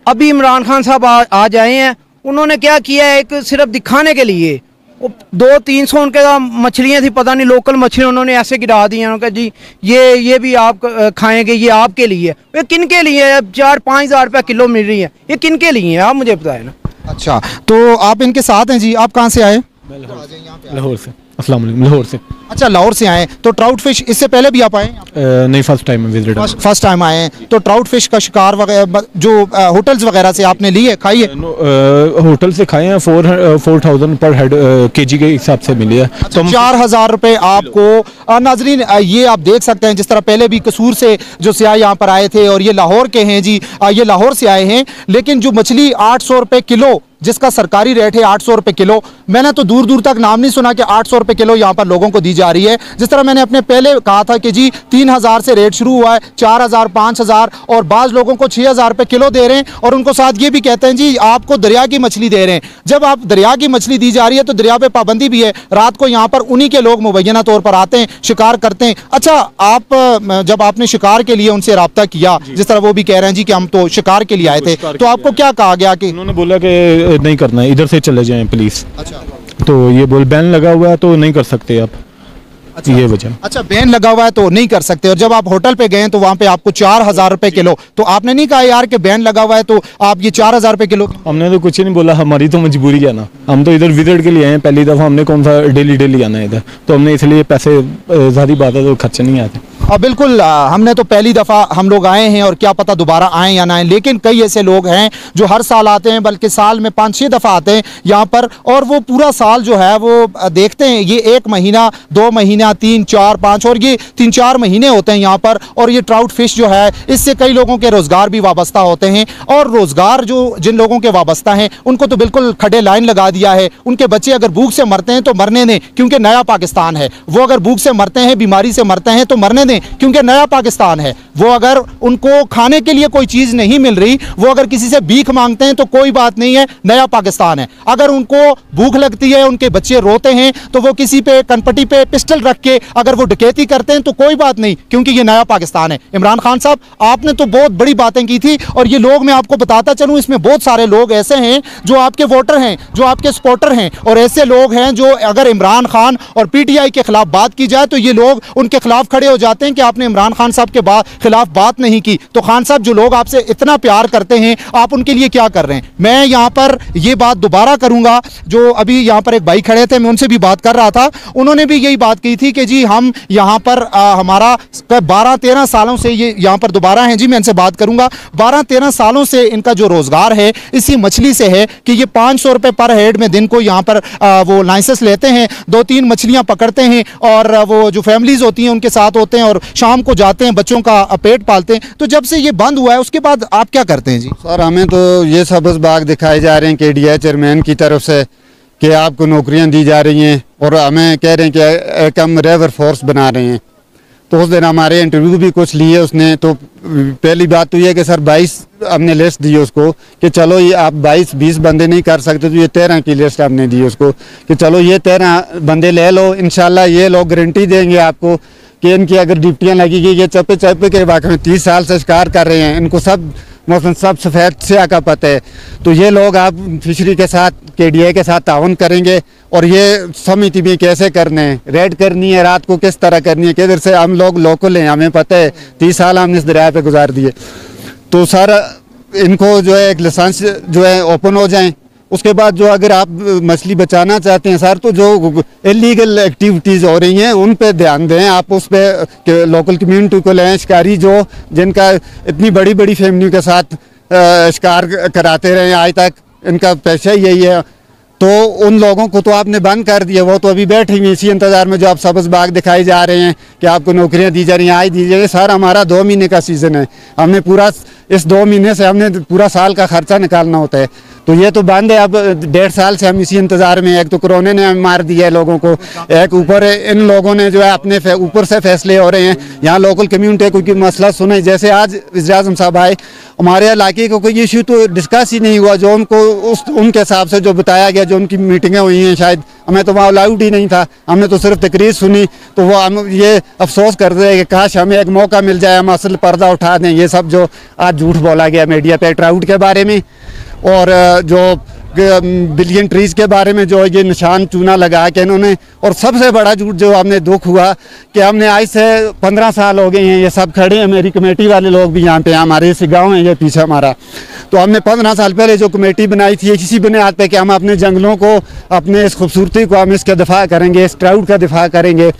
अभी इमरान खान साहब आज आए हैं, उन्होंने क्या किया है, एक सिर्फ दिखाने के लिए 200-300 उनके मछलियाँ थी, पता नहीं लोकल मछलियाँ, उन्होंने ऐसे गिरा दी हैं। उन्होंने कहा जी ये भी आप खाएंगे, ये आपके लिए। ये किन के लिए है? 4-5 हज़ार रुपये किलो मिल रही है, ये किन के लिए है आप मुझे बताएं ना। अच्छा, तो आप इनके साथ हैं जी। आप कहाँ से आए? लाहौर से। अस्सलाम वालेकुम, लाहौर से। अच्छा, लाहौर से आए। तो ट्राउट फिश इससे पहले भी आप आए? नहीं, first time visit, first time आए हैं। तो ट्राउट फिश का शिकार वगैरह जो होटल्स वगैरह से आपने ली है, खाई है? होटल से खाए हैं। 4000 पर हेड केजी के हिसाब से मिली है। तो 4000 रुपये आपको। नाजरीन, ये आप देख सकते हैं जिस तरह पहले भी कसूर से जो सियाह यहाँ पर आए थे और ये लाहौर के हैं जी, ये लाहौर से आए हैं, लेकिन जो मछली 800 रुपये किलो जिसका सरकारी रेट है 800 रुपये किलो, मैंने तो दूर दूर तक नाम नहीं सुना कि 800 रुपये किलो यहाँ पर लोगों को दी जा रही है। जिस तरह मैंने अपने पहले कहा था कि जी 3000 से रेट शुरू हुआ है, 4000, 5000 और बाज़ लोगों को 6000 रुपये किलो दे रहे हैं और उनको साथ ये भी कहते हैं जी आपको दरिया की मछली दे रहे हैं। जब आप दरिया की मछली दी जा रही है तो दरिया पे पाबंदी भी है, रात को यहाँ पर उन्हीं के लोग मुबैना तौर पर आते हैं, शिकार करते हैं। अच्छा, आप जब आपने शिकार के लिए उनसे रब्ता किया, जिस तरह वो भी कह रहे हैं जी कि हम तो शिकार के लिए आए थे, तो आपको क्या कहा गया? कि उन्होंने बोला कि नहीं करना है, इधर से चले जाएं प्लीज। अच्छा, तो ये बैन लगा हुआ है तो नहीं कर सकते आप। अच्छा, ये वजह। अच्छा, बैन लगा हुआ है तो नहीं कर सकते। और जब आप होटल पे गए तो वहाँ पे आपको 4000 रुपये किलो, तो आपने नहीं कहा यार कि बैन लगा हुआ है तो आप ये 4000 रुपये किलो? हमने तो कुछ नहीं बोला, हमारी तो मजबूरी है ना। हम तो इधर विजिट के लिए आए हैं पहली दफ़ा, हमने कौन सा डेली आना है इधर, तो हमने इसलिए पैसे ज़्यादा बात है तो खर्चे नहीं आते। बिल्कुल हमने तो पहली दफ़ा हम लोग आए हैं और क्या पता दोबारा आएँ या ना आएँ, लेकिन कई ऐसे लोग हैं जो हर साल आते हैं, बल्कि साल में 5-6 दफ़ा आते हैं यहाँ पर, और वो पूरा साल जो है वो देखते हैं। ये 1 महीना 2 महीना 3 4 5 और ये 3-4 महीने होते हैं यहाँ पर। और ये ट्राउट फिश जो है इससे कई लोगों के रोज़गार भी वाबस्ता होते हैं, और रोज़गार जो जिन लोगों के वाबस्ता हैं उनको तो बिल्कुल खड़े लाइन लगा दिया है। उनके बच्चे अगर भूख से मरते हैं तो मरने दें, क्योंकि नया पाकिस्तान है। वो अगर भूख से मरते हैं, बीमारी से मरते हैं तो मरने दें, क्योंकि नया पाकिस्तान है। वो अगर उनको खाने के लिए कोई चीज़ नहीं मिल रही, वो अगर किसी से भीख मांगते हैं तो कोई बात नहीं है, नया पाकिस्तान है। अगर उनको भूख लगती है, उनके बच्चे रोते हैं, तो वो किसी पे कनपटी पे पिस्टल रख के अगर वो डकैती करते हैं तो कोई बात नहीं, क्योंकि ये नया पाकिस्तान है। इमरान खान साहब, आपने तो बहुत बड़ी बातें की थी, और ये लोग, मैं आपको बताता चलूँ, इसमें बहुत सारे लोग ऐसे हैं जो आपके वोटर हैं, जो आपके सपोर्टर हैं, और ऐसे लोग हैं जो अगर इमरान खान और PTI के खिलाफ बात की जाए तो ये लोग उनके खिलाफ खड़े हो जाते हैं कि आपने इमरान खान साहब के खिलाफ बात नहीं की। तो खान साहब, जो लोग आपसे इतना प्यार करते हैं, आप उनके लिए क्या कर रहे हैं? मैं यहाँ पर ये बात दोबारा करूँगा, जो अभी यहाँ पर एक भाई खड़े थे, मैं उनसे भी बात कर रहा था, उन्होंने भी यही बात की थी कि जी हम यहाँ पर हमारा 12-13 सालों से ये यहाँ पर दोबारा हैं। जी मैं इनसे बात करूँगा। 12-13 सालों से इनका जो रोज़गार है इसी मछली से है कि ये 500 रुपये पर हेड में दिन को यहाँ पर वो लाइसेंस लेते हैं, 2-3 मछलियाँ पकड़ते हैं, और वो जो फैमिलीज़ होती हैं उनके साथ होते हैं, और शाम को जाते हैं, बच्चों का पेट पालते हैं। तो जब से ये बंद हुआ है उसके बाद आप क्या करते हैं? जी सर, हमें तो ये सब्ज़ बाग दिखाए जा रहे हैं KDI चेयरमैन की तरफ से कि आपको नौकरियां दी जा रही हैं, और हमें कह रहे हैं कि एक हम रेवर फोर्स बना रहे हैं। तो उस दिन हमारे इंटरव्यू भी कुछ लिए उसने। तो पहली बात तो ये कि सर 22 हमने लिस्ट दी उसको कि चलो ये आप 22-20 बंदे नहीं कर सकते, तो ये 13 की लिस्ट हमने दी उसको कि चलो ये 13 बंदे ले लो। इंशाल्लाह ये लोग गारंटी देंगे आपको कि इनकी अगर ड्यूटियाँ लगेगी। ये चप्पे चप्पे के वाकई में 30 साल से शिकार कर रहे हैं, इनको सब मौसम सब सफ़ेद से का पता है। तो ये लोग आप फिशरी के साथ KDI के साथ ताउन करेंगे, और ये समिति भी कैसे करने हैं, रेड करनी है, रात को किस तरह करनी है, किधर से। हम लोग लोकल हैं, हमें पता है, 30 साल हमने इस दरिया पे गुजार दिए। तो सर इनको जो है एक लाइसेंस जो है ओपन हो जाएं। उसके बाद जो अगर आप मछली बचाना चाहते हैं सर, तो जो इलीगल एक्टिविटीज़ हो रही हैं उन पे ध्यान दें। आप उस पे लोकल कम्युनिटी को लें, शिकारी जो जिनका इतनी बड़ी बड़ी फैमिली के साथ शिकार कराते रहे आज तक, इनका पैसा ही यही है। तो उन लोगों को तो आपने बंद कर दिया, वो तो अभी बैठे हुए इसी इंतज़ार में जो आप सब्ज़ बाग दिखाई जा रहे हैं कि आपको नौकरियां दी जा रही हैं, आज दी जाएगी। सर हमारा 2 महीने का सीज़न है, हमने पूरा इस 2 महीने से हमने पूरा साल का खर्चा निकालना होता है। तो ये तो बंद है। अब 1.5 साल से हम इसी इंतज़ार में। एक तो कोरोना ने मार दिया है लोगों को, एक ऊपर इन लोगों ने जो है अपने ऊपर से फैसले हो रहे हैं। यहाँ लोकल कम्युनिटी को कोई मसला सुने, जैसे आज वज़ीर-ए-आज़म साहब आए, हमारे इलाके को कोई इशू तो डिस्कस ही नहीं हुआ, जो उनको उनके हिसाब से जो बताया गया, जो उनकी मीटिंगें हुई हैं, शायद हमें तो वहाँ अलाउड ही नहीं था, हमने तो सिर्फ तकरीर सुनी। तो वो हम ये अफसोस कर रहे हैं कि काश हमें एक मौका मिल जाए, हम असल पर्दा उठा दें। ये सब जो आज झूठ बोला गया मीडिया पे ट्राउट के बारे में, और जो बिलियन ट्रीज के बारे में जो ये निशान चूना लगा के इन्होंने, और सबसे बड़ा झूठ जो हमने दुख हुआ कि हमने आज से 15 साल हो गए हैं, ये सब खड़े हैं, मेरी कमेटी वाले लोग भी यहाँ पे, हमारे इस गांव है ये पीछे हमारा। तो हमने 15 साल पहले जो कमेटी बनाई थी इसी बुनियाद पे कि हम अपने जंगलों को, अपने इस खूबसूरती को हम इसका दिफा करेंगे, इस ट्राउट का दिफा करेंगे।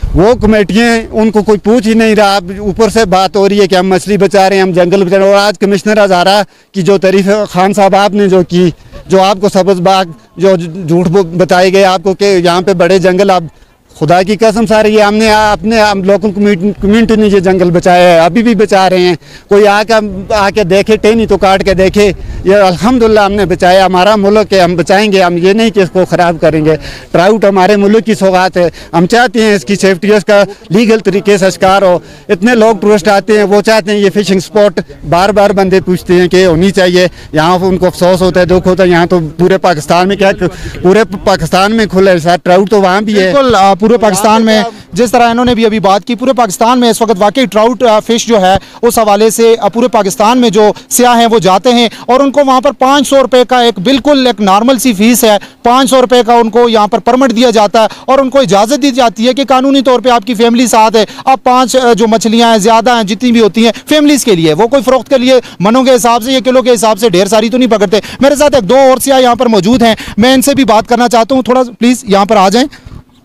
वो कमेटियाँ उनको कोई पूछ ही नहीं रहा। ऊपर से बात हो रही है कि हम मछली बचा रहे हैं, हम जंगल बचा रहे हैं। और आज कमिश्नर हज़ारा की जो तारीफ खान साहब आपने जो की, जो आपको सब्ज़ बाग जो झूठ बताए गए आपको कि यहाँ पे बड़े जंगल, आप खुदा की कसम सारी ये हमने अपने लोकल कम्युनिटी ने ये जंगल बचाया है, अभी भी बचा रहे हैं। कोई आके देखे, टेनी तो काट के देखे, ये अल्हम्दुलिल्लाह हमने बचाया। हमारा मुल्क है, हम बचाएंगे, हम ये नहीं कि इसको ख़राब करेंगे। ट्राउट हमारे मुल्क की सौगात है, हम चाहते हैं इसकी सेफ्टी, इसका लीगल तरीके से शिकार हो। इतने लोग टूरिस्ट आते हैं, वो चाहते हैं ये फिशिंग स्पॉट, बार बार बंदे पूछते हैं कि होनी चाहिए। यहाँ उनको अफसोस होता है, दुख होता है। यहाँ तो पूरे पाकिस्तान में, क्या पूरे पाकिस्तान में खुले है सर, ट्राउट तो वहाँ भी है। पूरे पाकिस्तान में, जिस तरह इन्होंने भी अभी बात की, पूरे पाकिस्तान में इस वक्त वाकई ट्राउट फिश जो है उस हवाले से पूरे पाकिस्तान में जो सियाह हैं वो जाते हैं, और उनको वहाँ पर 500 रुपये का एक बिल्कुल एक नॉर्मल सी फीस है, 500 रुपये का उनको यहाँ पर परमिट दिया जाता है, और उनको इजाज़त दी जाती है कि कानूनी तौर पर आपकी फैमिली साथ है, आप 5 जो मछलियाँ हैं ज़्यादा हैं जितनी भी होती हैं फैमिलीज़ के लिए, वो कोई फ़रोख्त के लिए मनों के हिसाब से या किलो के हिसाब से ढेर सारी तो नहीं पकड़ते। मेरे साथ एक 2 और सियाह यहाँ पर मौजूद हैं, मैं इनसे भी बात करना चाहता हूँ। थोड़ा प्लीज़ यहाँ पर आ जाएँ।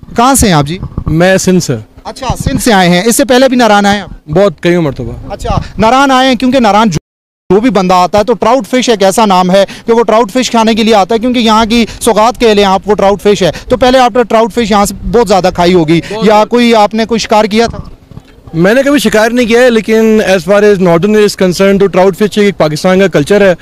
कहाँ से हैं आप जी? मैं सिंध से। अच्छा, सिंध से आए हैं, इससे पहले भी नारायण आए हैं? बहुत कई मरतबा। अच्छा, नारायण आए हैं, क्योंकि नारायण जो भी बंदा आता है तो ट्राउट फिश एक ऐसा नाम है कि वो ट्राउट फिश खाने के लिए आता है, क्योंकि यहाँ की सौगात के लिए आपको ट्राउट फिश है। तो पहले आपने ट्राउट फिश यहाँ से बहुत ज़्यादा खाई होगी, या कोई आपने कोई शिकार किया था? मैंने कभी शिकार नहीं किया है, लेकिन as far as northern is concern तो ट्राउट फिश एक पाकिस्तान का कल्चर है,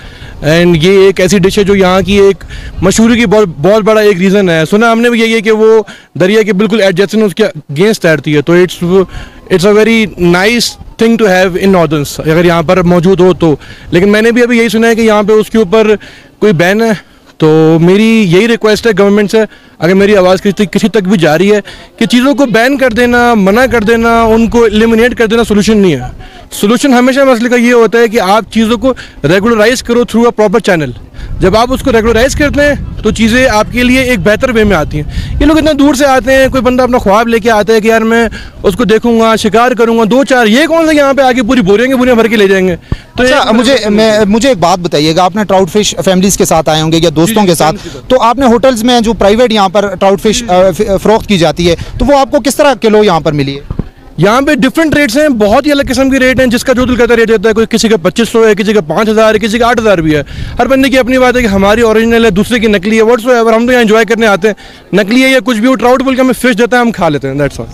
एंड ये एक ऐसी डिश है जो यहाँ की एक मशहूरी की बहुत बड़ा एक रीज़न है। सुना हमने भी यही है कि वो दरिया के बिल्कुल एडजेसेंट उसके अगेंस्ट तैरती है, तो it's a very nice thing to have in northerns, अगर यहाँ पर मौजूद हो तो। लेकिन मैंने भी अभी यही सुना है कि यहाँ पे उसके ऊपर कोई बैन है, तो मेरी यही रिक्वेस्ट है गवर्नमेंट से, अगर मेरी आवाज़ किसी तक भी जा रही है, कि चीज़ों को बैन कर देना, मना कर देना, उनको एलिमिनेट कर देना सोल्यूशन नहीं है। सोल्यूशन हमेशा मसले का ये होता है कि आप चीज़ों को रेगुलराइज करो थ्रू अ प्रॉपर चैनल। जब आप उसको रेगुलराइज करते हैं तो चीज़ें आपके लिए एक बेहतर वे में आती हैं। ये लोग इतना दूर से आते हैं, कोई बंदा अपना ख्वाब लेके आता है कि यार मैं उसको देखूंगा, शिकार करूंगा, 2-4, ये कौन सा यहाँ पे आके पूरी बोरियां भर के ले जाएंगे। तो अच्छा, मुझे एक बात बताइएगा, आपने ट्राउट फिश फैमिलीज के साथ आए होंगे या दोस्तों के साथ, तो आपने होटल्स में जो प्राइवेट यहाँ पर ट्राउट फिश फरोख्त की जाती है, तो वो आपको किस तरह किलो यहाँ पर मिली है? यहाँ पे डिफरेंट रेट्स हैं, बहुत ही अलग किस्म के रेट हैं, जिसका जो दिल करता रेट देता है। कोई किसी का 2500 है, किसी का 5000 है, किसी का 8000 भी है। हर बंदे की अपनी बात है कि हमारी ओरिजिनल है, दूसरे की नकली है, व्हाट्सएवर। हम तो यहाँ एंजॉय करने आते हैं, नकली है या कुछ भी हो, ट्राउट बोल के हमें फिश देता है, हम खा लेते हैं, दैट्स ऑल।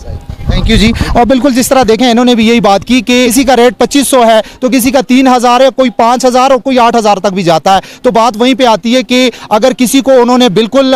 थैंक यू जी। और बिल्कुल जिस तरह देखें, इन्होंने भी यही बात की कि किसी का रेट 2500 है तो किसी का 3000 है, कोई 5000 और कोई 8000 तक भी जाता है। तो बात वहीं पे आती है कि अगर किसी को उन्होंने बिल्कुल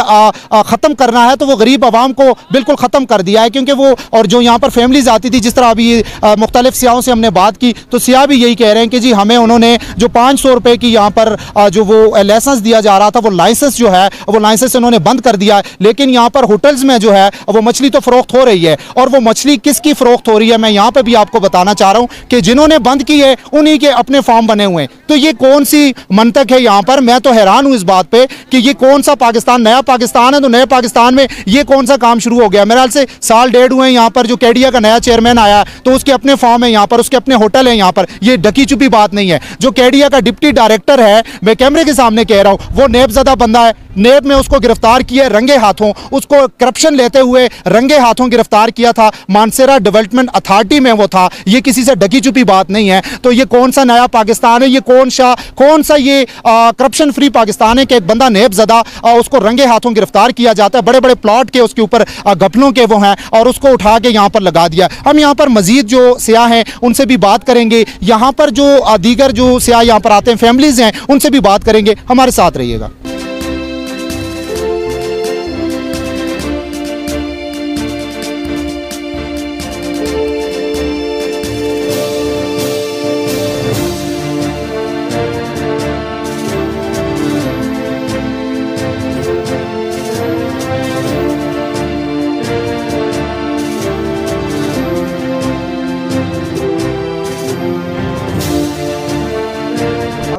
ख़त्म करना है तो वो गरीब आवाम को बिल्कुल ख़त्म कर दिया है, क्योंकि वो और जो यहाँ पर फैमिलीज आती थी, जिस तरह अभी मुख्तलिफ सियाहों से हमने बात की, तो सियाह भी यही कह रहे हैं कि जी हमें उन्होंने जो 500 रुपये की यहाँ पर जो वो लाइसेंस दिया जा रहा था, वो लाइसेंस जो है वो लाइसेंस उन्होंने बंद कर दिया है। लेकिन यहाँ पर होटल्स में जो है वो मछली तो फ़रोख्त हो रही है, और वो मछली किसकी फ़रोख्त हो रही है, मैं यहाँ पे भी आपको बताना चाह रहा हूँ कि जिन्होंने बंद की है उन्हीं के अपने फार्म बने हुए हैं। तो ये कौन सी मंतक है यहाँ पर? मैं तो हैरान हूँ इस बात पे कि ये कौन सा पाकिस्तान, नया पाकिस्तान है, तो नए पाकिस्तान में ये कौन सा काम शुरू हो गया। मेरे ख्याल से साल डेढ़ हुए हैं यहाँ पर, जो केडिया का नया चेयरमैन आया तो उसके अपने फार्म है यहाँ पर, उसके अपने होटल है यहाँ पर। ये ढकी छुपी बात नहीं है। जो केडिया का डिप्टी डायरेक्टर है, मैं कैमरे के सामने कह रहा हूँ, वो नेबज़दा बंदा है। नेब में उसको गिरफ्तार किया रंगे हाथों, उसको करप्शन लेते हुए रंगे हाथों गिरफ्तार किया था। मानसेरा डेवलपमेंट अथॉरिटी में वो था। ये किसी से ढकी छुपी बात नहीं है। तो ये कौन सा नया पाकिस्तान है? ये कौन सा ये करप्शन फ्री पाकिस्तान है कि एक बंदा नेबज़दा उसको रंगे हाथों गिरफ्तार किया जाता है, बड़े बड़े प्लॉट के उसके ऊपर घपलों के वो हैं, और उसको उठा के यहाँ पर लगा दिया। हम यहाँ पर मजीद जो सियाह हैं उनसे भी बात करेंगे, यहाँ पर जो दीगर जो सियाह यहाँ पर आते हैं, फैमिलीज हैं, उनसे भी बात करेंगे। हमारे साथ रहिएगा।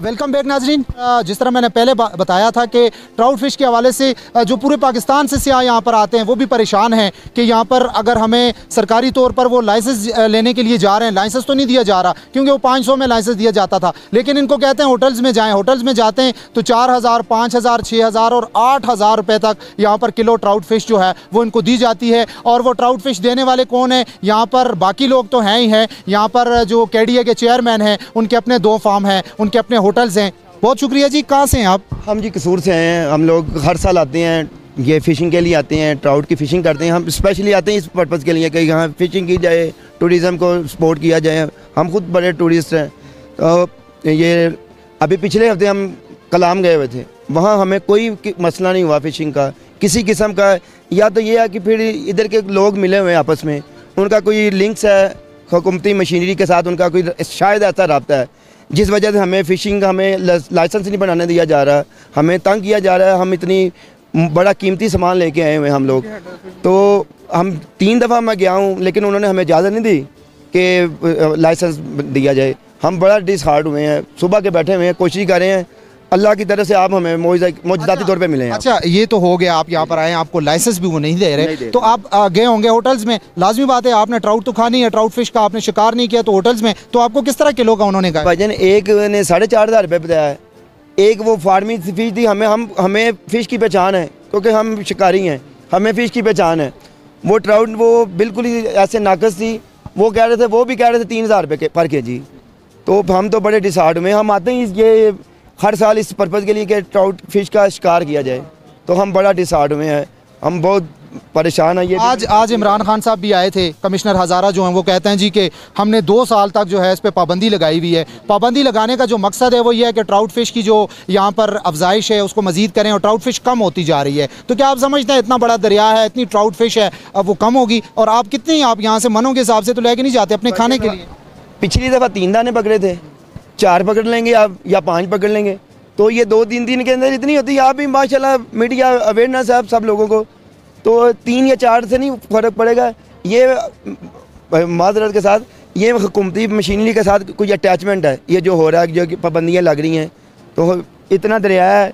वेलकम बैक नाजरीन। जिस तरह मैंने पहले बताया था कि ट्राउट फिश के हवाले से जो पूरे पाकिस्तान से सियाह यहाँ पर आते हैं वो भी परेशान हैं कि यहाँ पर अगर हमें सरकारी तौर पर वो लाइसेंस लेने के लिए जा रहे हैं, लाइसेंस तो नहीं दिया जा रहा, क्योंकि वो 500 में लाइसेंस दिया जाता था, लेकिन इनको कहते हैं होटल्स में जाएँ। होटल्स में जाते हैं तो 4000, 5000, 6000 और 8000 रुपये तक यहाँ पर किलो ट्राउट फिश जो है वो इनको दी जाती है। और वो ट्राउट फिश देने वाले कौन है? यहाँ पर बाकी लोग तो हैं ही हैं। यहाँ पर जो केडीए के चेयरमैन हैं, उनके अपने 2 फार्म हैं, उनके अपने होटल्स हैं। बहुत शुक्रिया जी। कहाँ से हैं आप? हम जी कसूर से हैं। हम लोग हर साल आते हैं, ये फ़िशिंग के लिए आते हैं, ट्राउट की फ़िशिंग करते हैं। हम स्पेशली आते हैं इस पर्पज़ के लिए कि यहाँ फ़िशिंग की जाए, टूरिज़म को सपोर्ट किया जाए। हम खुद बड़े टूरिस्ट हैं। तो ये अभी पिछले हफ्ते हम कलाम गए हुए थे, वहाँ हमें कोई मसला नहीं हुआ फ़िशिंग का किसी किस्म का। या तो ये है कि फिर इधर के लोग मिले हुए हैं आपस में, उनका कोई लिंक्स है हुकूमती मशीनरी के साथ, उनका कोई शायद ऐसा रब्ता है जिस वजह से हमें फ़िशिंग हमें लाइसेंस नहीं बनाने दिया जा रहा, हमें तंग किया जा रहा है। हम इतनी बड़ा कीमती सामान लेके आए हुए हैं हम लोग। तो हम 3 दफ़ा मैं गया हूँ, लेकिन उन्होंने हमें इजाज़त नहीं दी कि लाइसेंस दिया जाए। हम बड़ा डिसहार्ट हुए हैं, सुबह के बैठे हुए हैं, कोशिश कर रहे हैं अल्लाह की तरफ से आप हमें मौजूदाती तौर पे मिले हैं। अच्छा, ये तो हो गया, आप यहाँ पर आए, आपको लाइसेंस भी वो नहीं दे रहे, तो आप गए होंगे होटल्स में। लाजमी बात है, आपने ट्राउट तो खानी है, ट्राउट फिश का आपने शिकार नहीं किया, तो होटल्स में तो आपको किस तरह किलो का उन्होंने कहा? भाईजान एक ने 4500 रुपये बताया है, एक वो फार्मिंग फ़िश थी। हमें फ़िश की पहचान है क्योंकि हम शिकारी हैं, हमें फ़िश की पहचान है। वो ट्राउट वो बिल्कुल ही ऐसे नाकस थी, वो कह रहे थे, वो भी कह रहे थे 3000 रुपये पर केजी। तो हम तो बड़े डिसार्ड में, हम आते हैं ये हर साल इस पर्पज़ के लिए कि ट्राउट फिश का शिकार किया जाए, तो हम बड़ा डिसार्ड में है, हम बहुत परेशान है। ये आज इमरान खान साहब भी आए थे, कमिश्नर हज़ारा जो हैं वो कहते हैं जी कि हमने 2 साल तक जो है इस पर पाबंदी लगाई हुई है। पाबंदी लगाने का जो मकसद है वो ये है कि ट्राउट फिश की जो यहाँ पर अफजाइश है उसको मज़ीद करें और ट्राउट फिश कम होती जा रही है। तो क्या आप समझते हैं इतना बड़ा दरिया है, इतनी ट्राउट फिश है, अब वो कम होगी? और आप कितनी, आप यहाँ से मनों के हिसाब से तो लेके नहीं जाते अपने खाने के लिए? पिछली दफ़ा 3 दाने पकड़े थे, 4 पकड़ लेंगे आप या 5 पकड़ लेंगे, तो ये 2-3 दिन के अंदर इतनी होती है। आप भी माशाल्लाह मीडिया अवेयरनेस है आप सब लोगों को, तो 3 या 4 से नहीं फ़र्क पड़ेगा। ये माजरत के साथ ये हुकूमती मशीनरी के साथ कोई अटैचमेंट है, ये जो हो रहा है, जो पाबंदियाँ लग रही हैं, तो इतना दरिया है।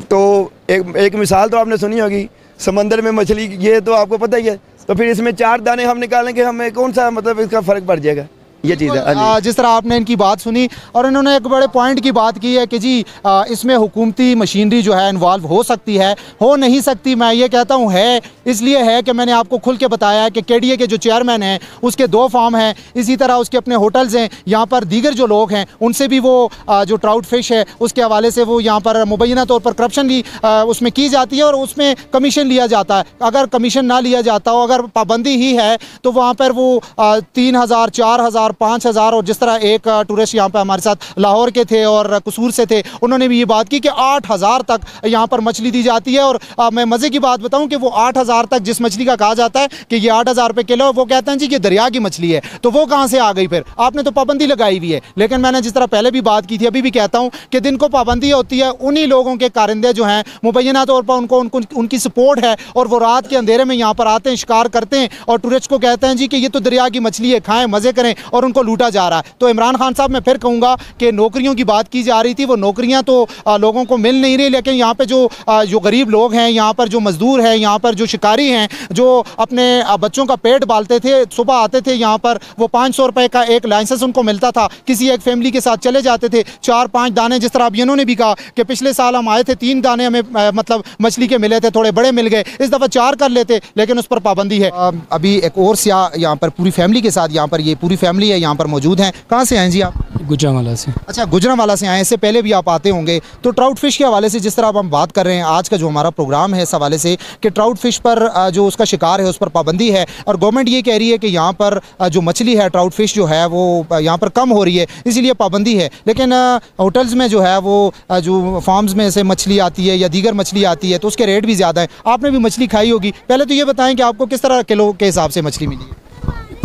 तो एक मिसाल तो आपने सुनी होगी, समंदर में मछली, ये तो आपको पता ही है, तो फिर इसमें 4 दाने हम निकालेंगे, हमें कौन सा मतलब इसका फ़र्क पड़ जाएगा, ये चीज़ है। जिस तरह आपने इनकी बात सुनी और इन्होंने एक बड़े पॉइंट की बात की है कि जी इसमें हुकूमती मशीनरी जो है इन्वॉल्व हो सकती है, हो नहीं सकती। मैं ये कहता हूँ है, इसलिए है कि मैंने आपको खुल के बताया है कि KDA के जो चेयरमैन हैं उसके 2 फार्म हैं, इसी तरह उसके अपने होटल्स हैं, यहाँ पर दीगर जो लोग हैं उनसे भी वो जो ट्राउट फिश है उसके हवाले से वो यहाँ पर मुबैना तौर पर करप्शन भी उसमें की जाती है और उसमें कमीशन लिया जाता है। अगर कमीशन ना लिया जाता हो, अगर पाबंदी ही है, तो वहाँ पर वो 3000, 4000, 5000, और जिस तरह एक टूरिस्ट यहाँ पर हमारे साथ लाहौर के थे और कसूर से थे, उन्होंने भी ये बात की कि 8000 तक यहाँ पर मछली दी जाती है। और मैं मज़े की बात बताऊँ कि वो 8000 तक जिस मछली का कहा जाता है कि ये 8000 रुपये किलो, वो कहते हैं जी कि दरिया की मछली है, तो वो कहाँ से आ गई? फिर आपने तो पाबंदी लगाई हुई है। लेकिन मैंने जिस तरह पहले भी बात की थी, अभी भी कहता हूँ कि दिन को पाबंदी होती है, उन्हीं लोगों के कारिंदे जो हैं मुबैना तौर पर उनको उनकी सपोर्ट है और वो रात के अंधेरे में यहाँ पर आते हैं, शिकार करते हैं और टूरिस्ट को कहते हैं जी कि ये तो दरिया की मछली है, खाएं, मज़े करें, और उनको लूटा जा रहा है। तो इमरान खान साहब, मैं फिर कहूँगा कि नौकरियों की बात की जा रही थी, वो नौकरियाँ तो लोगों को मिल नहीं रही, लेकिन यहाँ पे जो गरीब लोग हैं, यहाँ पर जो मजदूर हैं, यहाँ पर जो शिकारी हैं, जो अपने बच्चों का पेट पालते थे, सुबह आते थे यहाँ पर, वो 500 रुपये का एक लाइसेंस उनको मिलता था, किसी एक फैमिली के साथ चले जाते थे, 4-5 दाने, जिस तरह अब इन्होंने भी कहा कि पिछले साल हम आए थे 3 दाने हमें मतलब मछली के मिले थे, थोड़े बड़े मिल गए, इस दफ़ा 4 कर लेते, लेकिन उस पर पाबंदी है। अभी एक और सियाह यहाँ पर पूरी फैमिली के साथ, यहाँ पर ये पूरी फैमिली है यहाँ पर मौजूद हैं। कहाँ से आए जी आप? गुजरांवाला से। अच्छा, गुजरांवाला से आए, इससे पहले भी आप आते होंगे। तो ट्राउट फिश के हवाले से जिस तरह अब हम बात कर रहे हैं, आज का जो हमारा प्रोग्राम है इस हवाले से कि ट्राउट फिश पर जो उसका शिकार है उस पर पाबंदी है, और गवर्नमेंट ये कह रही है कि यहाँ पर जो मछली है, ट्राउट फिश जो है वो यहाँ पर कम हो रही है, इसीलिए पाबंदी है। लेकिन होटल्स में जो है वो जो फार्म्स में से मछली आती है या दीगर मछली आती है तो उसके रेट भी ज़्यादा है। आपने भी मछली खाई होगी, पहले तो ये बताएं कि आपको किस तरह किलो के हिसाब से मछली मिली है?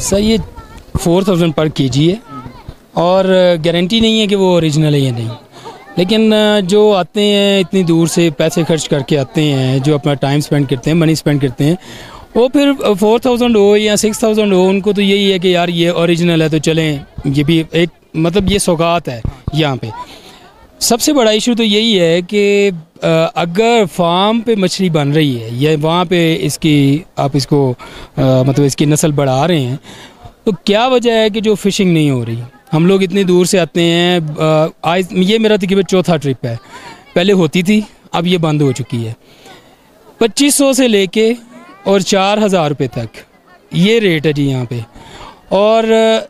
सर ये 4000 पर केजी है और गारंटी नहीं है कि वो ओरिजिनल है या नहीं, लेकिन जो आते हैं इतनी दूर से पैसे खर्च करके आते हैं, जो अपना टाइम स्पेंड करते हैं, मनी स्पेंड करते हैं, वो फिर 4000 हो या 6000 हो, उनको तो यही है कि यार ये ओरिजिनल है तो चलें। ये भी एक मतलब ये सौगात है यहाँ पे। सबसे बड़ा इशू तो यही है कि अगर फार्म पे मछली बन रही है या वहाँ पे इसकी आप इसको मतलब इसकी नस्ल बढ़ा रहे हैं, तो क्या वजह है कि जो फ़िशिंग नहीं हो रही? हम लोग इतनी दूर से आते हैं। आज ये मेरा तकरीबन 4था ट्रिप है, पहले होती थी, अब ये बंद हो चुकी है। 2500 से लेके और 4000 रुपये तक ये रेट है जी यहाँ पे। और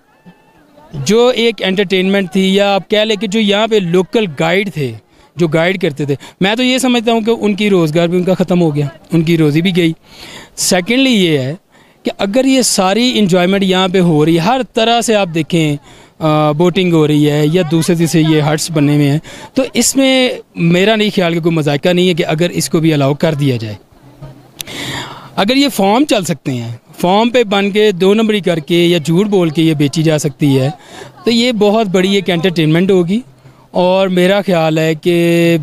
जो एक एंटरटेनमेंट थी, या आप कह लें कि जो यहाँ पे लोकल गाइड थे जो गाइड करते थे, मैं तो ये समझता हूँ कि उनकी रोज़गार भी उनका ख़त्म हो गया, उनकी रोज़ी भी गई। सेकेंडली ये है कि अगर ये सारी इंजॉयमेंट यहाँ पे हो रही है, हर तरह से आप देखें, बोटिंग हो रही है या दूसरे तीसरे ये हट्स बने हुए हैं, तो इसमें मेरा नहीं ख्याल कि कोई मजाका नहीं है कि अगर इसको भी अलाउ कर दिया जाए। अगर ये फॉर्म चल सकते हैं, फॉर्म पे बन के 2 नंबरी करके या झूठ बोल के ये बेची जा सकती है, तो ये बहुत बड़ी एक एंटरटेनमेंट होगी और मेरा ख्याल है कि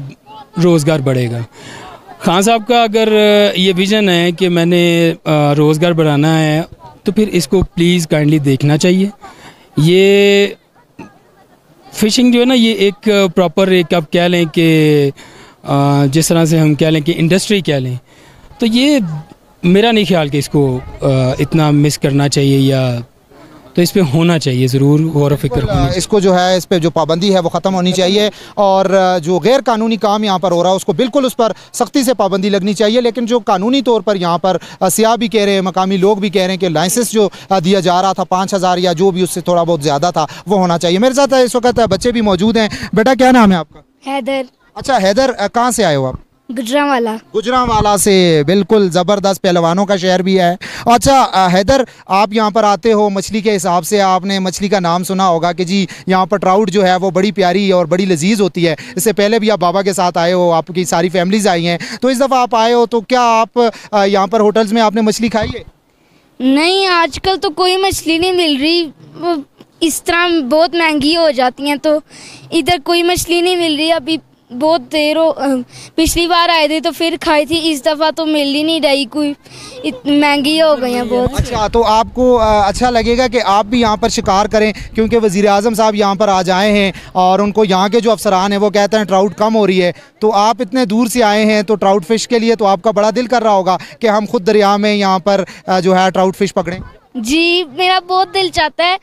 रोज़गार बढ़ेगा। खान साहब का अगर ये विज़न है कि मैंने रोज़गार बढ़ाना है, तो फिर इसको प्लीज़ काइंडली देखना चाहिए। ये फ़िशिंग जो है ना, ये एक प्रॉपर एक आप कह लें कि जिस तरह से हम कह लें कि इंडस्ट्री कह लें, तो ये मेरा नहीं ख्याल कि इसको इतना मिस करना चाहिए या, तो तो इस पे होना चाहिए ज़रूर गौर फिक्र होना चाहिए। इसको जो है इस पे जो पाबंदी है वो ख़त्म होनी चाहिए और जो गैर कानूनी काम यहाँ पर हो रहा है उसको बिल्कुल उस पर सख्ती से पाबंदी लगनी चाहिए। लेकिन जो कानूनी तौर पर यहाँ पर सियाह भी कह रहे हैं, मकामी लोग भी कह रहे हैं कि लाइसेंस जो दिया जा रहा था 5,000 या जो भी उससे थोड़ा बहुत ज़्यादा था वो होना चाहिए। मेरे साथ इस वक्त बच्चे भी मौजूद हैं। बेटा क्या नाम है आपका? हैदर। अच्छा हैदर, कहाँ से आए हो आप? गुजरांवाला। गुजरांवाला से, बिल्कुल ज़बरदस्त पहलवानों का शहर भी है। अच्छा हैदर, आप यहाँ पर आते हो मछली के हिसाब से, आपने मछली का नाम सुना होगा कि जी यहाँ पर ट्राउट जो है वो बड़ी प्यारी और बड़ी लजीज होती है। इससे पहले भी आप बाबा के साथ आए हो, आपकी सारी फैमिलीज आई हैं, तो इस दफ़ा आप आए हो तो क्या आप यहाँ पर होटल्स में आपने मछली खाई है? नहीं, आजकल तो कोई मछली नहीं मिल रही, वो इस तरह बहुत महंगी हो जाती हैं, तो इधर कोई मछली नहीं मिल रही। अभी बहुत देर हो, पिछली बार आए थे तो फिर खाई थी, इस दफ़ा तो मिल ही नहीं रही, कोई महंगी हो गई हैं बहुत। अच्छा, तो आपको अच्छा लगेगा कि आप भी यहाँ पर शिकार करें, क्योंकि वज़ीर आज़म साहब यहाँ पर आज आए हैं और उनको यहाँ के जो अफसरान हैं वो कहते हैं ट्राउट कम हो रही है, तो आप इतने दूर से आए हैं तो ट्राउट फ़िश के लिए तो आपका बड़ा दिल कर रहा होगा कि हम खुद दरिया में यहाँ पर जो है ट्राउट फ़िश पकड़ें। जी, मेरा बहुत दिल चाहता है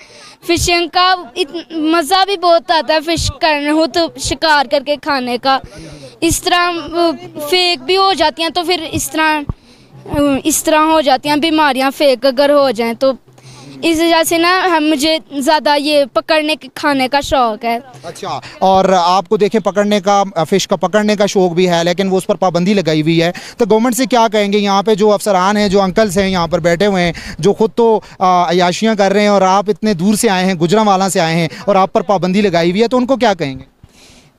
फिशिंग का, मज़ा भी बहुत आता है फिश करने हो तो शिकार करके खाने का। इस तरह फेक भी हो जाती हैं तो फिर इस तरह हो जाती हैं बीमारियां फेक अगर हो जाएं, तो इस वजह से ना मुझे ज़्यादा ये पकड़ने के खाने का शौक़ है। अच्छा, और आपको देखें पकड़ने का, फ़िश का पकड़ने का शौक़ भी है, लेकिन वो उस पर पाबंदी लगाई हुई है, तो गवर्नमेंट से क्या कहेंगे? यहाँ पे जो अफसरान हैं, जो अंकल्स हैं यहाँ पर बैठे हुए हैं, जो खुद तो अयाशियाँ कर रहे हैं और आप इतने दूर से आए हैं, गुजरांवाला से आए हैं और आप पर पाबंदी लगाई हुई है, तो उनको क्या कहेंगे?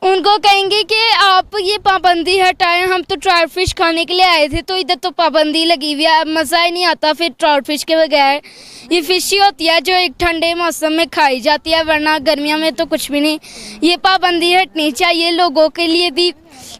उनको कहेंगे कि आप ये पाबंदी हटाएं, हम तो ट्राउट फिश खाने के लिए आए थे, तो इधर तो पाबंदी लगी हुई है, मज़ा ही नहीं आता फिर ट्राउट फिश के बगैर। ये फिश ही होती है जो एक ठंडे मौसम में खाई जाती है, वरना गर्मियों में तो कुछ भी नहीं। ये पाबंदी हटनी चाहिए, लोगों के लिए भी,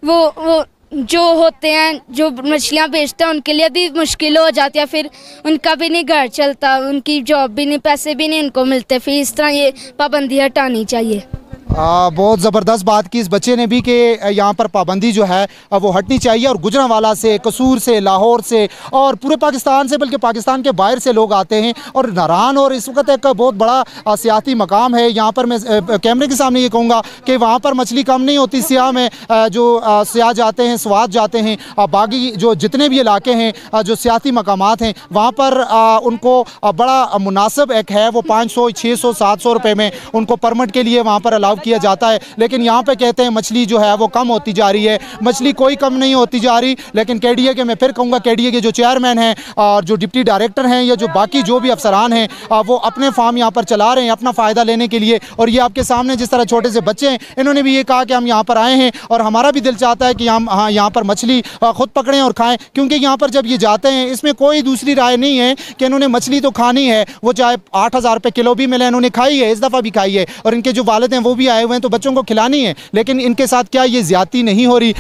वो जो होते हैं जो मछलियाँ बेचते हैं उनके लिए भी मुश्किल हो जाती है, फिर उनका भी नहीं घर चलता, उनकी जॉब भी नहीं, पैसे भी नहीं उनको मिलते, फिर इस तरह ये पाबंदी हटानी चाहिए। बहुत ज़बरदस्त बात की इस बच्चे ने भी कि यहाँ पर पाबंदी जो है वो हटनी चाहिए और गुजरांवाला से, कसूर से, लाहौर से और पूरे पाकिस्तान से, बल्कि पाकिस्तान के बाहर से लोग आते हैं और नारान और इस वक्त एक बहुत बड़ा सियाती मकाम है यहाँ पर। मैं कैमरे के सामने ये कहूँगा कि वहाँ पर मछली कम नहीं होती। सियाह में जो सियाह जाते हैं, स्वात जाते हैं, बाकी जो जितने भी इलाके हैं जो सियाती मकामात हैं वहाँ पर उनको बड़ा मुनासिब एक है, वो 500, 600, 700 रुपये में उनको परमिट के लिए वहाँ पर अलाउ किया जाता है। लेकिन यहाँ पे कहते हैं मछली जो है वो कम होती जा रही है। मछली कोई कम नहीं होती जा रही, लेकिन केडीए के, मैं फिर कहूँगा केडीए के जो चेयरमैन हैं और जो डिप्टी डायरेक्टर हैं या जो बाकी जो भी अफसरान हैं वो अपने फार्म यहाँ पर चला रहे हैं अपना फ़ायदा लेने के लिए। और ये आपके सामने जिस तरह छोटे से बच्चे हैं, इन्होंने भी ये कहा कि हम यहाँ पर आए हैं और हमारा भी दिल चाहता है कि हम यहाँ पर मछली खुद पकड़ें और खाएँ, क्योंकि यहाँ पर जब ये जाते हैं इसमें कोई दूसरी राय नहीं है कि इन्होंने मछली तो खानी है, वो चाहे 8,000 रुपये किलो भी मिले, इन्होंने खाई है, इस दफ़ा भी खाई है और इनके जो वालिद हैं वो भी आए हुए हैं तो बच्चों को खिलानी है। लेकिन इनके साथ क्या ये ज़्यादती नहीं हो रही?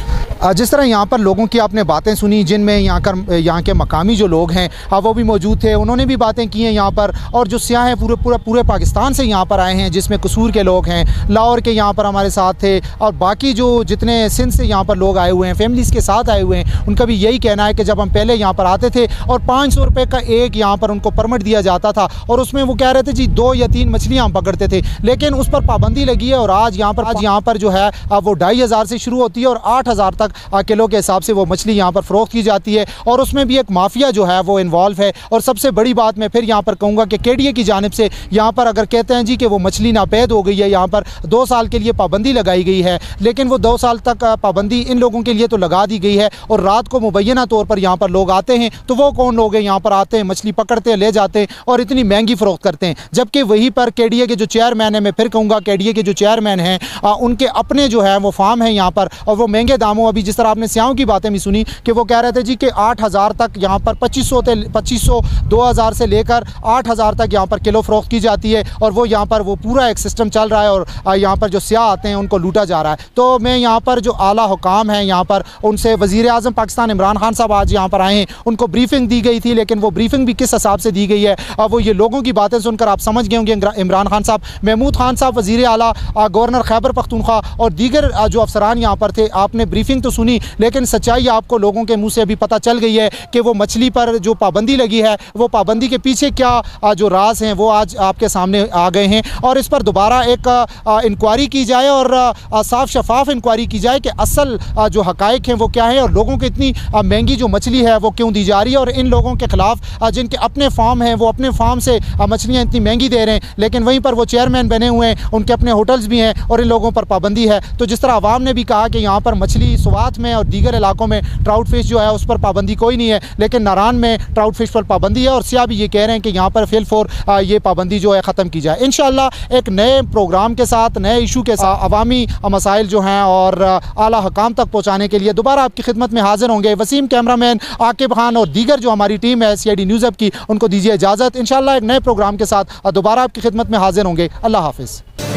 जिस तरह यहाँ पर लोगों की आपने बातें सुनी, जिनमें यहाँ के मकामी जो लोग हैं वो भी मौजूद थे, उन्होंने भी बातें की हैं यहाँ पर, और जो सियाह हैं पूरे पाकिस्तान से यहाँ पर आए हैं, जिसमें कसूर के लोग हैं, लाहौर के यहाँ पर हमारे साथ थे और बाकी जो जितने सिंध से यहाँ पर लोग आए हुए हैं, फैमिलीज़ के साथ आए हुए हैं, उनका भी यही कहना है कि जब हम पहले यहाँ पर आते थे और 500 रुपये का एक यहाँ पर उनको परमिट दिया जाता था और उसमें वो कह रहे थे जी 2 या 3 मछलियाँ हम पकड़ते थे, लेकिन उस पर पाबंदी लगी है और आज यहाँ पर जो है वो 2,500 से शुरू होती है और 8,000 तक किलो के हिसाब से वो मछली यहाँ पर फ़रोख्त की जाती है और उसमें भी एक माफिया जो है वो इन्वॉल्व है। और सबसे बड़ी बात मैं फिर यहाँ पर कहूँगा कि केडीए की जानिब से यहाँ पर अगर कहते हैं जी कि वो मछली नापैद हो गई है, यहाँ पर 2 साल के लिए पाबंदी लगाई गई है, लेकिन वो 2 साल तक पाबंदी इन लोगों के लिए तो लगा दी गई है और रात को मुबैना तौर पर यहाँ पर लोग आते हैं, तो वो कौन लोग हैं यहाँ पर आते हैं, मछली पकड़ते हैं, ले जाते हैं और इतनी महंगी फ़रोख्त करते हैं। जबकि वहीं पर केडीए के जो चेयरमैन है, मैं फिर कहूँगा केडीए के जो चेयरमैन हैं उनके अपने जो है वो फार्म है यहाँ पर और वो महंगे दामों, अभी जिस तरह आपने सियाहों की बातें भी सुनी कि वो कह रहे थे जी कि 8,000 तक यहाँ पर 2500 2,000 से लेकर 8,000 तक यहाँ पर किलो फ़रोख्त की जाती है और वो यहाँ पर वो पूरा एक सिस्टम चल रहा है और यहाँ पर जो सियाह आते हैं उनको लूटा जा रहा है। तो मैं यहाँ पर जो आला हुकाम हैं यहाँ पर उनसे, वज़ीर आज़म पाकिस्तान इमरान खान साहब आज यहाँ पर आए हैं, उनको ब्रीफिंग दी गई थी, लेकिन वो ब्रीफिंग भी किस हिसाब से दी गई है वो ये लोगों की बातें सुनकर आप समझ गए होंगे। इमरान खान साहब, महमूद खान साहब वज़ीर आला, गवर्नर खैबर पख्तूनख्वा और दीगर जो अफसरान यहाँ पर थे, आपने ब्रीफिंग तो तो सुनी, लेकिन सच्चाई आपको लोगों के मुंह से अभी पता चल गई है कि वो मछली पर जो पाबंदी लगी है, वो पाबंदी के पीछे क्या जो राज हैं वो आज आपके सामने आ गए हैं। और इस पर दोबारा एक इंक्वायरी की जाए और साफ शफाफ इंक्वायरी की जाए कि असल जो हकायक हैं वो क्या है और लोगों को इतनी महंगी जो मछली है वो क्यों दी जा रही है। और इन लोगों के ख़िलाफ़ जिनके अपने फार्म हैं वो अपने फार्म से मछलियाँ इतनी महंगी दे रहे हैं, लेकिन वहीं पर वो चेयरमैन बने हुए हैं, उनके अपने होटल्स भी हैं और इन लोगों पर पाबंदी है। तो जिस तरह आवाम ने भी कहा कि यहाँ पर मछली स्वात में और दीगर इलाकों में ट्राउट फिश जो है उस पर पाबंदी कोई नहीं है, लेकिन नारान में ट्राउट फिश पर पाबंदी है और सियाह भी ये कह रहे हैं कि यहाँ पर फिल फोर ये पाबंदी जो है ख़त्म की जाए। इंशाअल्लाह एक नए प्रोग्राम के साथ, नए इशू के साथ अवामी मसाइल जो हैं और आला हकाम तक पहुँचाने के लिए दोबारा आपकी खिदमत में हाजिर होंगे। वसीम कैमरामैन, आकिब खान और दीगर जो हमारी टीम है CID न्यूज़ अब की, उनको दीजिए इजाज़त। इंशाअल्लाह एक नए प्रोग्राम के साथ दोबारा आपकी खिदमत में हाजिर होंगे। अल्लाह हाफ़िज़।